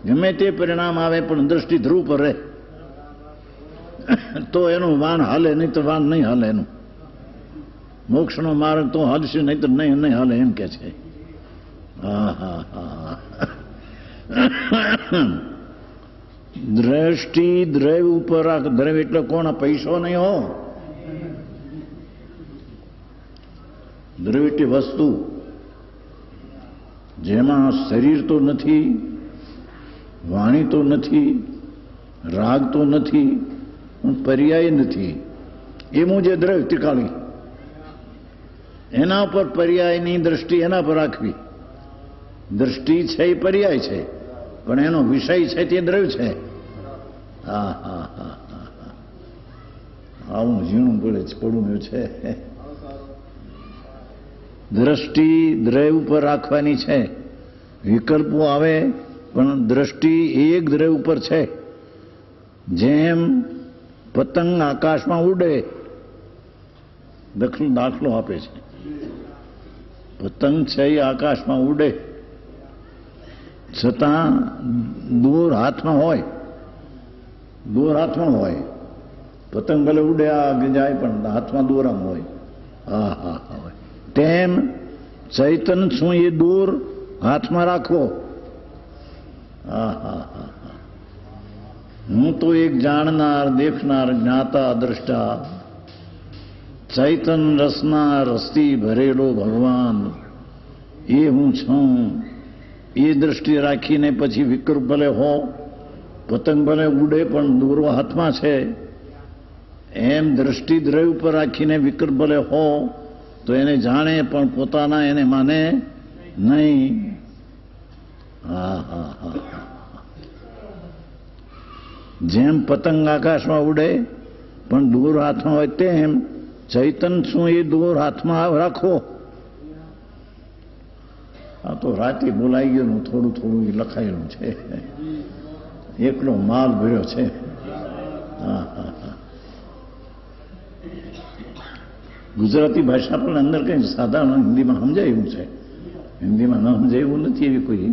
ગમે તે પરિણામ આવે પણ દ્રષ્ટિ ધ્રુવ પર રહે તો એનું વાણ હાલે, નહીં તો વાણ નહીં હાલે. એનું મોક્ષનો માર્ગ તો હાલશે, નહીં તો નહીં હાલે એમ કે છે. હા હા હા. દ્રષ્ટિ દ્રવ્ય ઉપર રાખ. દ્રવ્ય એટલે કોણ? પૈસો નહીં હો. દ્રવ્ય એટલે વસ્તુ જેમાં શરીર તો નથી, વાણી તો નથી, રાગ તો નથી, પર્યાય નથી. એનું જે દ્રવ્ય ટીકાળી, એના પર પર્યાયની દ્રષ્ટિ એના પર રાખવી. દ્રષ્ટિ છે એ પર્યાય છે, પણ એનો વિષય છે તે દ્રવ્ય છે. હા હા હા હા. આવું ઝીણું પડવું છે. દ્રષ્ટિ દ્રવ્ય ઉપર રાખવાની છે. વિકલ્પો આવે પણ દ્રષ્ટિ એક દ્રવ્ય ઉપર છે. જેમ પતંગ આકાશમાં ઉડે, દાખલો આપે છે. પતંગ છે એ આકાશમાં ઉડે, છતાં દૂર હાથમાં હોય. પતંગ ભલે ઉડે આગે જાય પણ હાથમાં દોરામાં હોય. હા હોય. તેમ ચૈતન શું એ દૂર હાથમાં રાખવો. હું તો એક જાણનાર, દેખનાર, જ્ઞાતા, દ્રષ્ટા, ચૈતન રસના રસથી ભરેલો ભગવાન એ હું છું. એ દ્રષ્ટિ રાખીને પછી વિકૃત ભલે હો, પતંગ ભલે ઉડે પણ દોરો હાથમાં છે, એમ દ્રષ્ટિ દ્રવ્ય ઉપર રાખીને વિકૃત ભલે હો તો એને જાણે પણ પોતાના એને માને નહીં. જેમ પતંગ આકાશમાં ઉડે પણ દૂર હાથમાં હોય, તેમ ચૈતન શું એ દૂર હાથમાં રાખો. આ તો રાતે બોલાઈ ગયેલું થોડું લખાયેલું છે, એકલો માલ ભર્યો છે. ગુજરાતી ભાષા પણ અંદર કંઈ સાધારણ હિન્દીમાં સમજાય એવું છે. હિન્દીમાં ન સમજાય એવું નથી. એવી કોઈ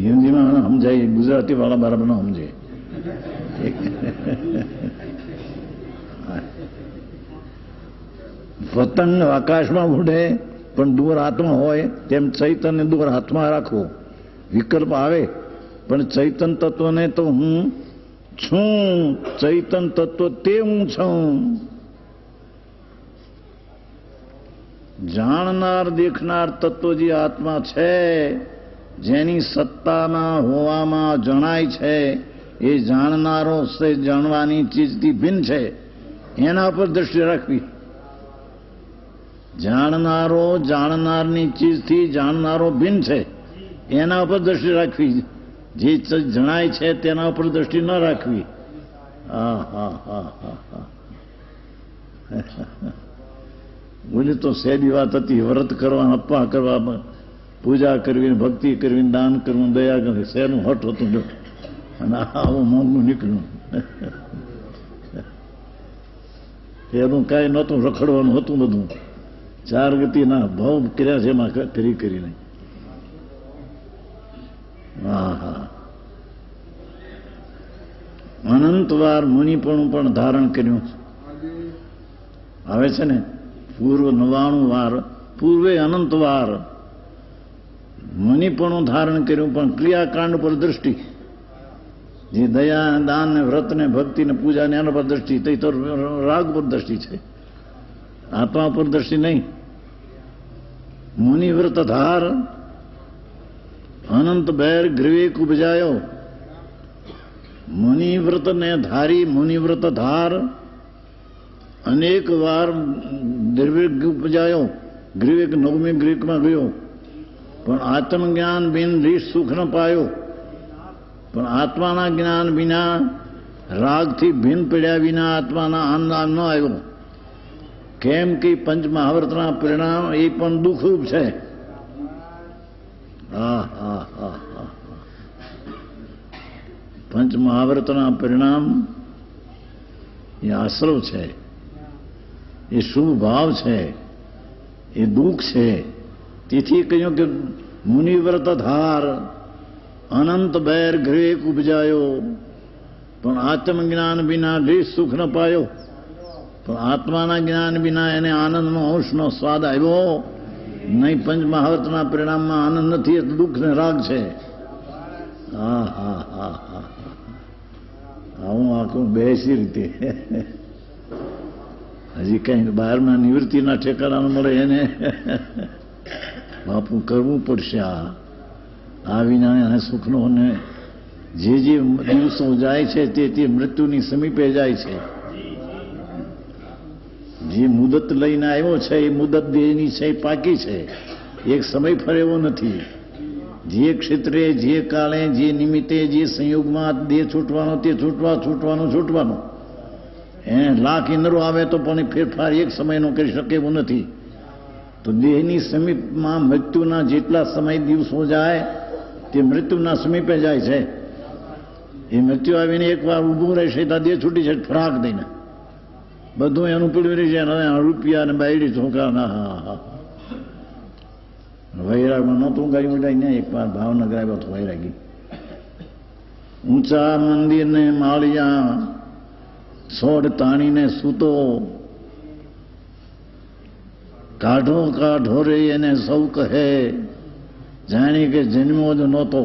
હિન્દીમાં સમજાય, ગુજરાતી વાળા બરાબર ન સમજે. પતંગ આકાશમાં ઉડે પણ દૂર હાથમાં હોય, તેમ ચૈતન્ય દૂર હાથમાં રાખવો. વિકલ્પ આવે પણ ચૈતન તત્વને તો હું છું. ચૈતન તત્વ તે હું છું. જાણનાર, દેખનાર તત્વ જે આત્મા છે, જેની સત્તામાં હોવામાં જણાય છે, એ જાણનારો જાણવાની ચીજથી ભિન્ન છે, એના પર દ્રષ્ટિ રાખવી. જાણનારો જાણનારની ચીજથી જાણનારો ભિન્ન છે, એના ઉપર દ્રષ્ટિ રાખવી. જે જણાય છે તેના ઉપર દ્રષ્ટિ ન રાખવી. બોલી તો સહેલી વાત હતી. વ્રત કરવા, અપ્પા કરવા, પૂજા કરવી, ભક્તિ કરવી, દાન કરવું, દયા કરવી, શહેરનું હટ હતું જો. અને આવું મોંઘું નીકળ્યું. એનું કાંઈ નહોતું, રખડવાનું હતું બધું. 4 ગતિના ભાવ કર્યા છે એમાં કરીને. અનંતવાર મુનિપણું પણ ધારણ કર્યું આવે છે ને. પૂર્વ 99 વાર, પૂર્વે અનંતવાર મુનિપણું ધારણ કર્યું, પણ ક્રિયાકાંડ પર દ્રષ્ટિ. જે દયા, દાન ને વ્રત ને ભક્તિ ને પૂજા ને એના પર દ્રષ્ટિ, તે તો રાગ પર દ્રષ્ટિ છે, આત્મા પર દ્રષ્ટિ નહીં. મુનિવ્રત ધાર અનંત બેર ગ્રીવેક ઉપજાયો. મુનિવ્રત ને ધારી, મુનિવ્રત ધાર અનેક વાર દ્રવ્ય ઉપજાયો. ગ્રીવેક 9મી ગ્રીકમાં ગયો, પણ આત્મજ્ઞાન બિન રીસ સુખ ન પાયો. પણ આત્માના જ્ઞાન વિના, રાગથી ભિન્ન પડ્યા વિના આત્માના આનંદ ન આવ્યો. કેમ કે પંચ મહાવ્રતના પરિણામ એ પણ દુઃખરૂપ છે. પંચ મહાવ્રતના પરિણામ એ આશ્રવ છે, એ શુભ ભાવ છે, એ દુઃખ છે. તેથી કહ્યું કે મુનિવ્રત ધાર અનંત બેર ગ્રેક ઉપજાયો, પણ આત્મજ્ઞાન વિના દેશ સુખ ન પાયો. પણ આત્માના જ્ઞાન વિના એને આનંદનો અંશનો સ્વાદ આવ્યો નહીં. પંચ મહાવ્રતના પરિણામમાં આનંદ નથી, એ દુઃખ ને રાગ છે. આવું આખું બેસી રીતે હજી કઈ બહારના નિવૃત્તિના ઠેકાણા મળે એને બાપુ કરવું પડશે. આ વિના એને સુખનો ને જે દિવસો જાય છે તે મૃત્યુની સમીપે જાય છે. જે મુદત લઈને આવ્યો છે એ મુદત દેહની છે, પાકી છે. એક સમય ફરે એવો નથી. જે ક્ષેત્રે, જે કાળે, જે નિમિત્તે, જે સંયોગમાં દેહ છૂટવાનો તે છૂટવાનો. એને લાખ ઇન્દ્રો આવે તો પણ ફેરફાર એક સમયનો કરી શકે એવું નથી. તો દેહની સમીપમાં મૃત્યુના જેટલા સમય દિવસો જાય તે મૃત્યુના સમીપે જાય છે. એ મૃત્યુ આવીને એકવાર ઊભું રહેશે તો દેહ છૂટી છે ફરાક દઈને બધું એનું પીડ્યું રહી છે. રૂપિયા ને બાયડી છોકરા ના હા વૈરાગમાં નહોતું ગાયું ઉડાય ને એકવાર ભાવનગર આવ્યો તો વૈરાગી ઊંચા મંદિરને માળિયા સોડ તાણીને સૂતો કાઢો કાઢો રે એને સૌ કહે જાણી કે જન્મો જ નહોતો.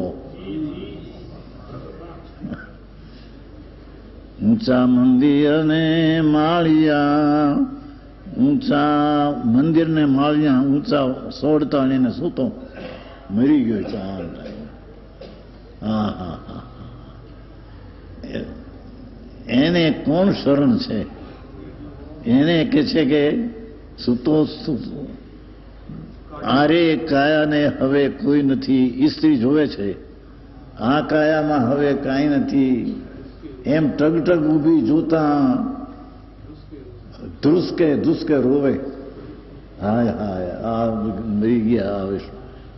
ઊંચા મંદિરને માળિયા ઊંચા મંદિરને માળિયા ઊંચા સોડ તાણીને સૂતો મરી ગયો ચાંદ. હા હા હા એને કોણ શરણ છે? એને કે છે કે સૂતો આરે કાયાને હવે કોઈ નથી. સ્ત્રી જોવે છે આ કાયામાં હવે કાંઈ નથી. એમ ટગટગ ઊભી જોતા ધ્રુસકે ધ્રુસકે રોવે. હાય હાય આ મરી ગયા. આવે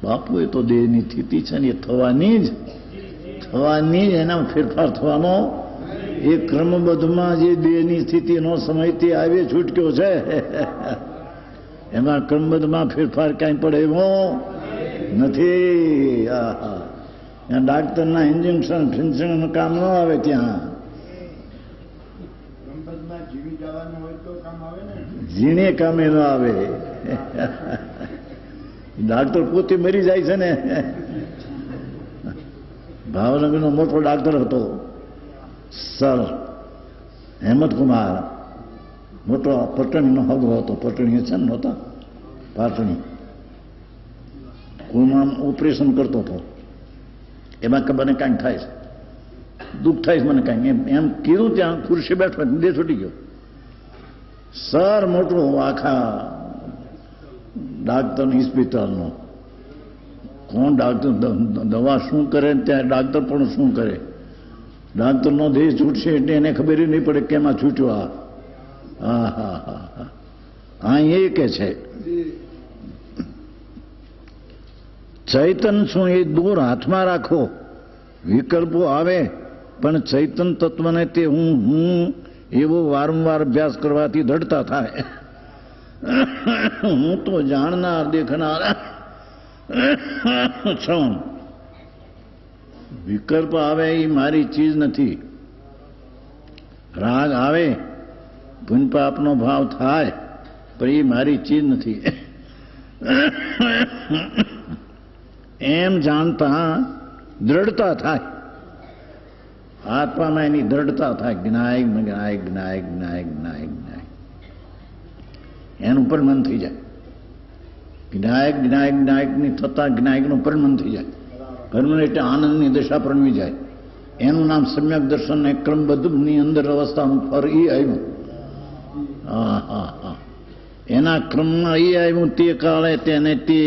બાપુ એ તો દેહની સ્થિતિ છે ને એ થવાની જ એના ફેરફાર થવાનો. એ ક્રમબદ્ધમાં જે દેહની સ્થિતિનો સમય તે આવે છૂટક્યો છે એમાં ક્રમબદ્ધમાં ફેરફાર કાંઈ પડે એવો નથી. ત્યાં ડાક્ટરના ઇન્જેક્શન ફિન્જેક્શનનું કામ ન આવે. ત્યાં ઝીણે કામે ન આવે. ડાક્ટર પોતે મરી જાય છે ને. ભાવનગરનો મોટો ડાક્ટર હતો સર હેમંતકુમાર. મોટો પટણીનો હગો હતો. પટણી છે ને નહોતા પાટણી. કોઈમાં ઓપરેશન કરતો હતો. એમાં કે મને કાંઈક થાય છે દુઃખ થાય છે મને કાંઈક એમ કીધું. ત્યાં ખુરશી બેઠો દેહ છૂટી ગયો. સર મોટો આખા ડાક્ટરની હોસ્પિટલનો કોણ ડાક્ટર દવા શું કરે ત્યાં ડાક્ટર પણ શું કરે. ડાક્ટરનો દેહ છૂટશે એટલે એને ખબર નહીં પડે કેમાં છૂટ્યો. હા હા હા હા હા એ કે છે ચૈતન શું એ દૂર હાથમાં રાખો. વિકલ્પો આવે પણ ચૈતન તત્વને તે હું એવો વારંવાર અભ્યાસ કરવાથી દઢતા થાય. હું તો જાણનાર દેખનાર છું. વિકલ્પ આવે એ મારી ચીજ નથી. રાગ આવે પુણ્યપાપનો ભાવ થાય પણ એ મારી ચીજ નથી. એમ જાણતા દ્રઢતા થાય. આત્મામાં એની દ્રઢતા થાય. જ્ઞાયક જ્ઞાયક જ્ઞાયક જ્ઞાયક જ્ઞાયક જ્ઞાયક એનું પરમન થઈ જાય. જ્ઞાયક જ્ઞાયક જ્ઞાયકની થતા જ્ઞાયકનું પરમન થઈ જાય. પરમન એટલે આનંદની દશા પરણવી જાય. એનું નામ સમ્યક દર્શન ને ક્રમબદ્ધની અંદર અવસ્થાનું ફર એ આવ્યું. હા હા હા એના ક્રમમાં એ આવ્યું. તે કાળે તેને તે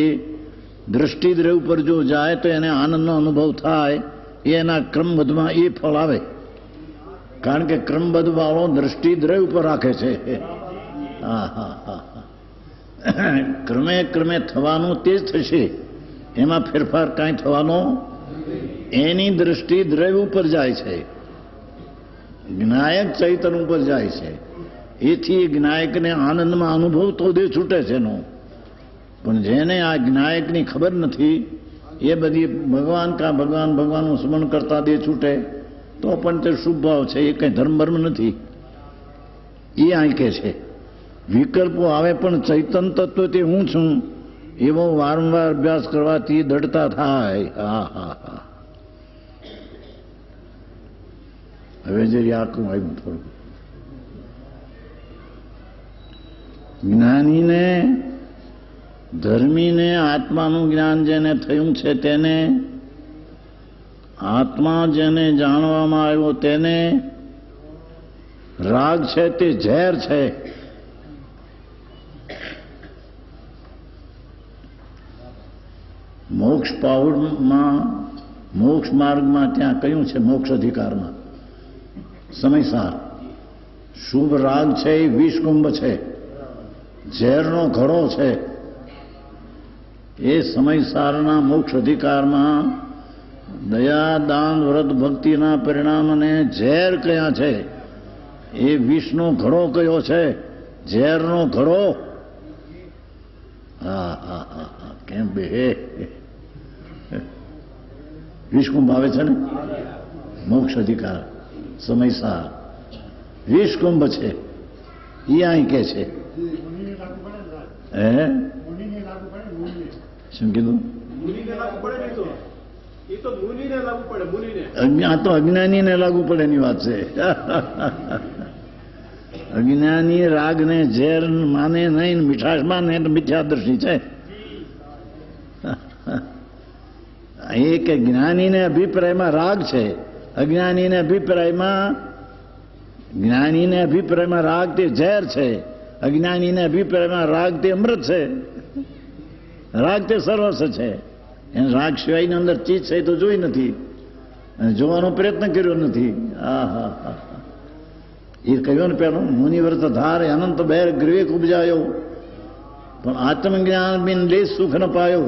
દ્રષ્ટિદ્રય ઉપર જો જાય તો એને આનંદનો અનુભવ થાય. એના ક્રમબદ્ધમાં એ ફળ આવે. કારણ કે ક્રમબદ્ધ વાળો દ્રષ્ટિદ્રય ઉપર રાખે છે. હા હા હા ક્રમે ક્રમે થવાનું તે જ થશે. એમાં ફેરફાર કાંઈ થવાનો એની દ્રષ્ટિ દ્રવ્ય ઉપર જાય છે. જ્ઞાયક ચૈતન ઉપર જાય છે. એથી જ્ઞાયકને આનંદમાં અનુભવ તો દે છૂટે છે એનો. પણ જેને આ જ્ઞાયકની ખબર નથી એ બધી ભગવાન કા ભગવાન ભગવાનનું સ્મરણ કરતા દે છૂટે તો પણ તે શુભ ભાવ છે. એ કંઈ ધર્મ નથી. એ આંકે છે વિકલ્પો આવે પણ ચૈતન તત્વ તે હું છું એવો વારંવાર અભ્યાસ કરવાથી દઢતા થાય. હા હા હા હવે જરી આખું આવ્યું થોડું. જ્ઞાનીને ધર્મીને આત્માનું જ્ઞાન જેને થયું છે તેને આત્મા જેને જાણવામાં આવ્યો તેને રાગ છે તે ઝેર છે. મોક્ષ પાઉડમાં મોક્ષ માર્ગમાં ત્યાં કયું છે મોક્ષ અધિકારમાં સમયસાર શુભ રાગ છે એ વિષકુંભ છે. ઝેરનો ઘડો છે. એ સમયસારના મોક્ષ અધિકારમાં દયા દાન વ્રત ભક્તિના પરિણામને ઝેર કયા છે, એ વિષનો ઘડો કયો છે, ઝેરનો ઘડો. હા હા હા હા કેમ બે વિષકુંભ આવે છે ને, મોક્ષ અધિકાર સમયસાર વિષકુંભ છે. એ અહીં કે છે હે શું કીધું? આ તો અજ્ઞાનીને લાગુ પડે એની વાત છે. અજ્ઞાની રાગને ઝેર માને નહીં, મીઠાશ માને તો મિથ્યાદર્શી છે. એ કે જ્ઞાનીને અભિપ્રાયમાં રાગ છે, અજ્ઞાનીને અભિપ્રાયમાં રાગ તે ઝેર છે, અજ્ઞાનીને અભિપ્રાયમાં રાગ તે અમૃત છે. રાગ તે સર્વસ્વ છે. એને રાગ સિવાયની અંદર ચીજ છે તો જોઈ નથી અને જોવાનો પ્રયત્ન કર્યો નથી. હા હા હા એ કહ્યું ને પેલું મુનિવ્રત ધાર અનંત બહેર ગ્રીવેક ઉપજાયો, પણ આત્મજ્ઞાન બિન લેશ સુખ ન પાયો.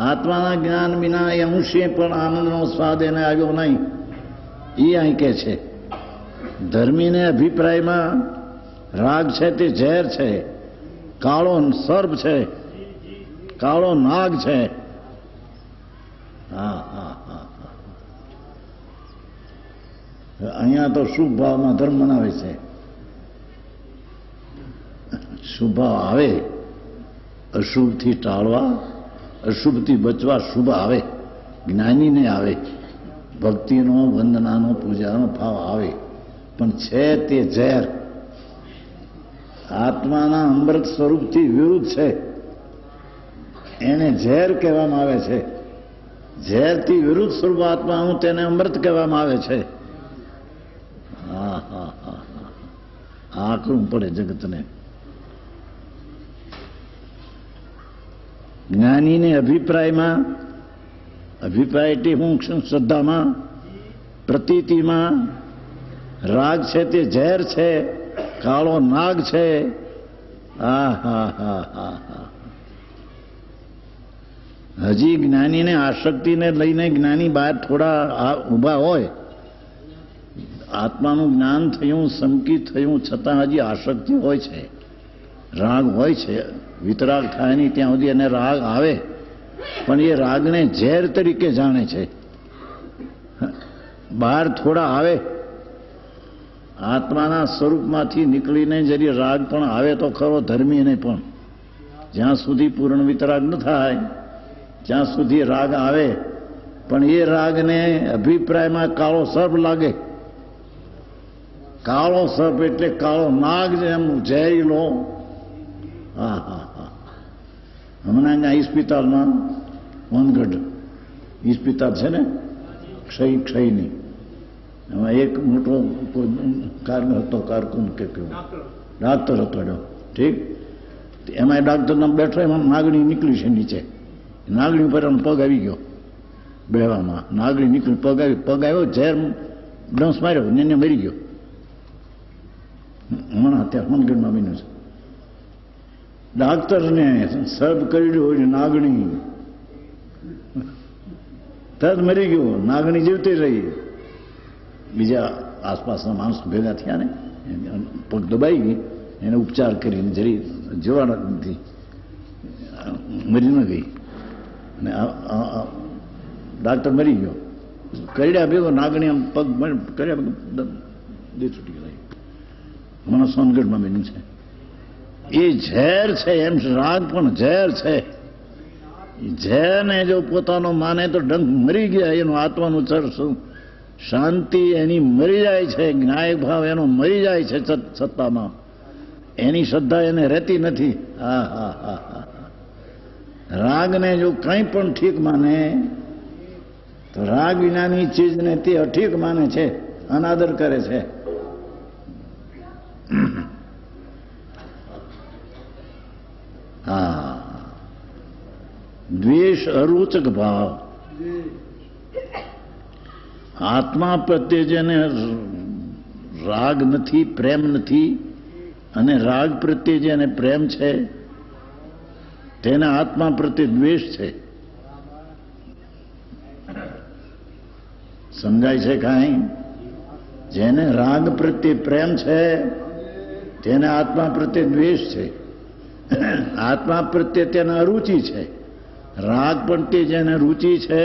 આત્માના જ્ઞાન વિના એ અંશે પણ આનંદનો સ્વાદ એને આવ્યો નહીં. એ અહીં કે છે ધર્મીને અભિપ્રાયમાં રાગ છે તે ઝેર છે, કાળો સર્પ છે, કાળો નાગ છે. હા હા હા અહીંયા તો શુભ ભાવમાં ધર્મ મનાવે છે. શુભ ભાવ આવે, અશુભથી ટાળવા, અશુભથી બચવા શુભ આવે, જ્ઞાનીને આવે, ભક્તિનો વંદનાનો પૂજાનો ભાવ આવે. પણ છે તે ઝેર, આત્માના અમૃત સ્વરૂપથી વિરુદ્ધ છે. એને ઝેર કહેવામાં આવે છે. ઝેરથી વિરુદ્ધ સ્વરૂપ આત્માનું તેને અમૃત કહેવામાં આવે છે. હા હા હા હા આકરું પડે જગતને. જ્ઞાનીને અભિપ્રાયમાં, અભિપ્રાય એટલે હું શ્રદ્ધામાં, પ્રતીતિમાં રાગ છે તે ઝેર છે, કાળો નાગ છે. હા હા હા હા હા હજી જ્ઞાનીને આસક્તિને લઈને જ્ઞાની બહાર થોડા ઊભા હોય, આત્માનું જ્ઞાન થયું, સંકિત થયું, છતાં હજી આસક્તિ હોય છે, રાગ હોય છે. વિતરાગ થાય નહીં ત્યાં સુધી એને રાગ આવે, પણ એ રાગને ઝેર તરીકે જાણે છે. બહાર થોડા આવે, આત્માના સ્વરૂપમાંથી નીકળીને જરી રાગ પણ આવે તો ખરો, ધર્મીને પણ. જ્યાં સુધી પૂર્ણ વિતરાગ ન થાય ત્યાં સુધી રાગ આવે, પણ એ રાગને અભિપ્રાયમાં કાળો સર્પ લાગે. કાળો સર્પ એટલે કાળો નાગ જેમ ઝેરીલો. હા હા હા હમણાં અહીંયા ઇસ્પિતાલમાં વનગઢ ઇસ્પિતાલ છે ને, ક્ષયની, એમાં એક મોટો હતો, કારકુન કે ડાક્ટર હતો એનો, ઠીક. એમાં ડાક્ટર બેઠો, એમાં નાગણી નીકળી છે નીચે. નાગણી ઉપર એનો પગ આવી ગયો બેવામાં. નાગણી નીકળી, પગ આવ્યો, ઝેર ડંસ માર્યો ને મરી ગયો. હમણાં અત્યારે વનગઢમાં બન્યું છે. ડાક્ટરને સર્પ કરી હોય નાગણી, તરત મરી ગયો. નાગણી જીવતી રહી. બીજા આસપાસના માણસો ભેગા થયા ને, પગ દબાઈ ગઈ, એને ઉપચાર કરીને જરી જોવાના નથી, મરી ન ગઈ. અને ડાક્ટર મરી ગયો. કરડ્યા ભેગો નાગણી આમ પગ કર્યા દે છૂટી ગઈ. હમણાં સોનગઢમાં બન્યું છે. એ ઝેર છે, એમ રાગ પણ ઝેર છે. ઝેરને જો પોતાનો માને તો ડંક મરી ગયા. એનું આત્માનું ચરશું શાંતિ એની મરી જાય છે, જ્ઞાયક ભાવ એનો મરી જાય છે સત્તામાં. એની શ્રદ્ધા એને રહેતી નથી. હા હા હા હા રાગને જો કંઈ પણ ઠીક માને તો રાગ વિનાની ચીજને તે અઠીક માને છે, અનાદર કરે છે. હા દ્વેષ અરૂચક ભાવ. આત્મા પ્રત્યે જેને રાગ નથી, પ્રેમ નથી, અને રાગ પ્રત્યે જેને પ્રેમ છે, તેને આત્મા પ્રત્યે દ્વેષ છે. સમજાય છે કાંઈ? જેને રાગ પ્રત્યે પ્રેમ છે તેને આત્મા પ્રત્યે દ્વેષ છે. આત્મા પ્રત્યે તેને અરુચિ છે. રાગ પ્રત્યે જેને રુચિ છે,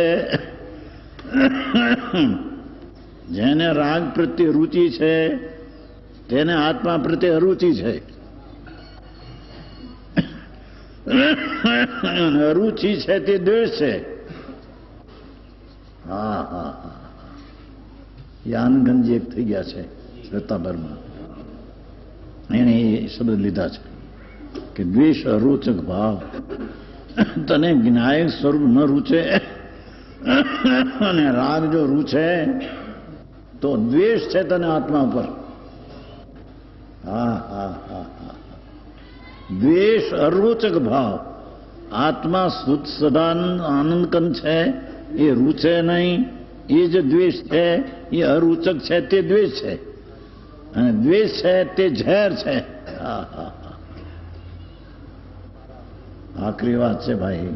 જેને રાગ પ્રત્યે રુચિ છે તેને આત્મા પ્રત્યે અરુચિ છે. અરુચિ છે તે દ્વેષ છે. હા હા હા, યાનગંજ એક થઈ ગયા છે શ્વેતાંબરમાં, એને એ શબ્દ લીધા છે કે દ્વેષ અરોચક ભાવ. તને જ્ઞાયક સ્વરૂપ ન રૂચે અને રાગ જો રૂચે તો દ્વેષ છે તને આત્મા પર. હા હા હા હા, દ્વેષ અરોચક ભાવ. આત્મા શુદ્ધ સદાનંદ આનંદકંદ છે, એ રૂચે નહીં. એ જે દ્વેષ છે એ અરૂચક છે, તે દ્વેષ છે. અને દ્વેષ છે તે ઝેર છે. હા હા હા, આખરી વાત છે ભાઈ.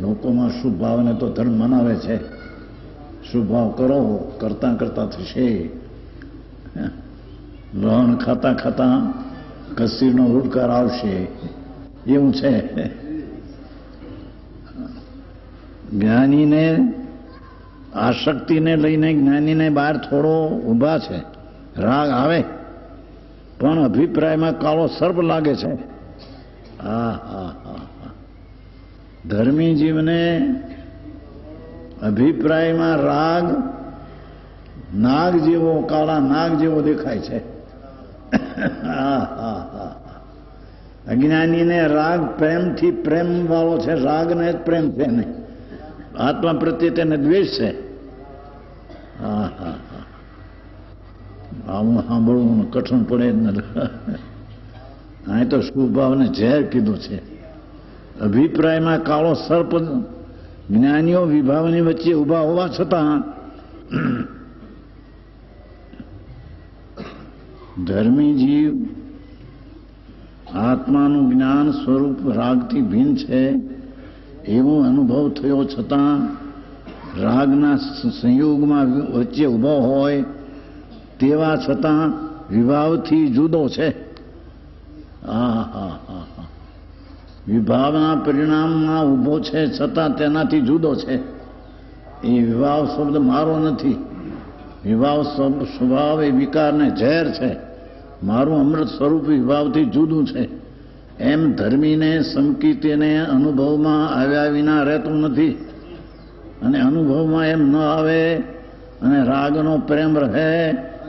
લોકોમાં શુભ ભાવને તો ધર્મ મનાવે છે. શુભ ભાવ કરો, કરતા કરતા થશે. લહણ ખાતા ખાતા કસીરનો હુડકાર આવશે, એવું છે. જ્ઞાનીને આસક્તિને લઈને જ્ઞાનીને બહાર થોડો ઊભા છે. રાગ આવે પણ અભિપ્રાયમાં કાળો સર્પ લાગે છે. હા હા હા હા, ધર્મી જીવને અભિપ્રાયમાં રાગ નાગ જેવો, કાળા નાગ જેવો દેખાય છે. હા હા હા, અજ્ઞાનીને રાગ પ્રેમથી પ્રેમ વાળો છે. રાગને જ પ્રેમ છે નહીં, આત્મા પ્રત્યે તેને દ્વેષ છે. હા હા હા, આવું સાંભળવું કઠણ પડે જ ને. અહીં તો શુભાવને ઝેર કીધું છે. અભિપ્રાયમાં કાળો સર્પ. જ્ઞાનીઓ વિભાવની વચ્ચે ઊભા હોવા છતાં ધર્મી જીવ આત્માનું જ્ઞાન સ્વરૂપ રાગથી ભિન્ન છે એવો અનુભવ થયો છતાં રાગના સંયોગમાં વચ્ચે ઊભો હોય તેવા છતાં વિભાવથી જુદો છે. હા હા હા હા, વિભાવના પરિણામમાં ઊભો છે છતાં તેનાથી જુદો છે. એ વિભાવ શબ્દ મારો નથી. વિભાવ સ્વભાવ એ વિકારને ઝેર છે. મારું અમૃત સ્વરૂપ વિભાવથી જુદું છે. એમ ધર્મીને સંકિતને અનુભવમાં આવ્યા વિના રહેતું નથી. અને અનુભવમાં એમ ન આવે અને રાગનો પ્રેમ રહે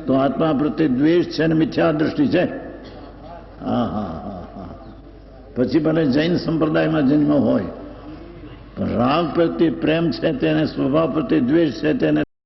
તો આત્મા પ્રત્યે દ્વેષ છે અને મિથ્યા દૃષ્ટિ છે. હા હા હા હા, પછી ભલે જૈન સંપ્રદાયમાં જન્મ હોય પણ રાગ પ્રત્યે પ્રેમ છે તેને, સ્વભાવ પ્રત્યે દ્વેષ છે તેને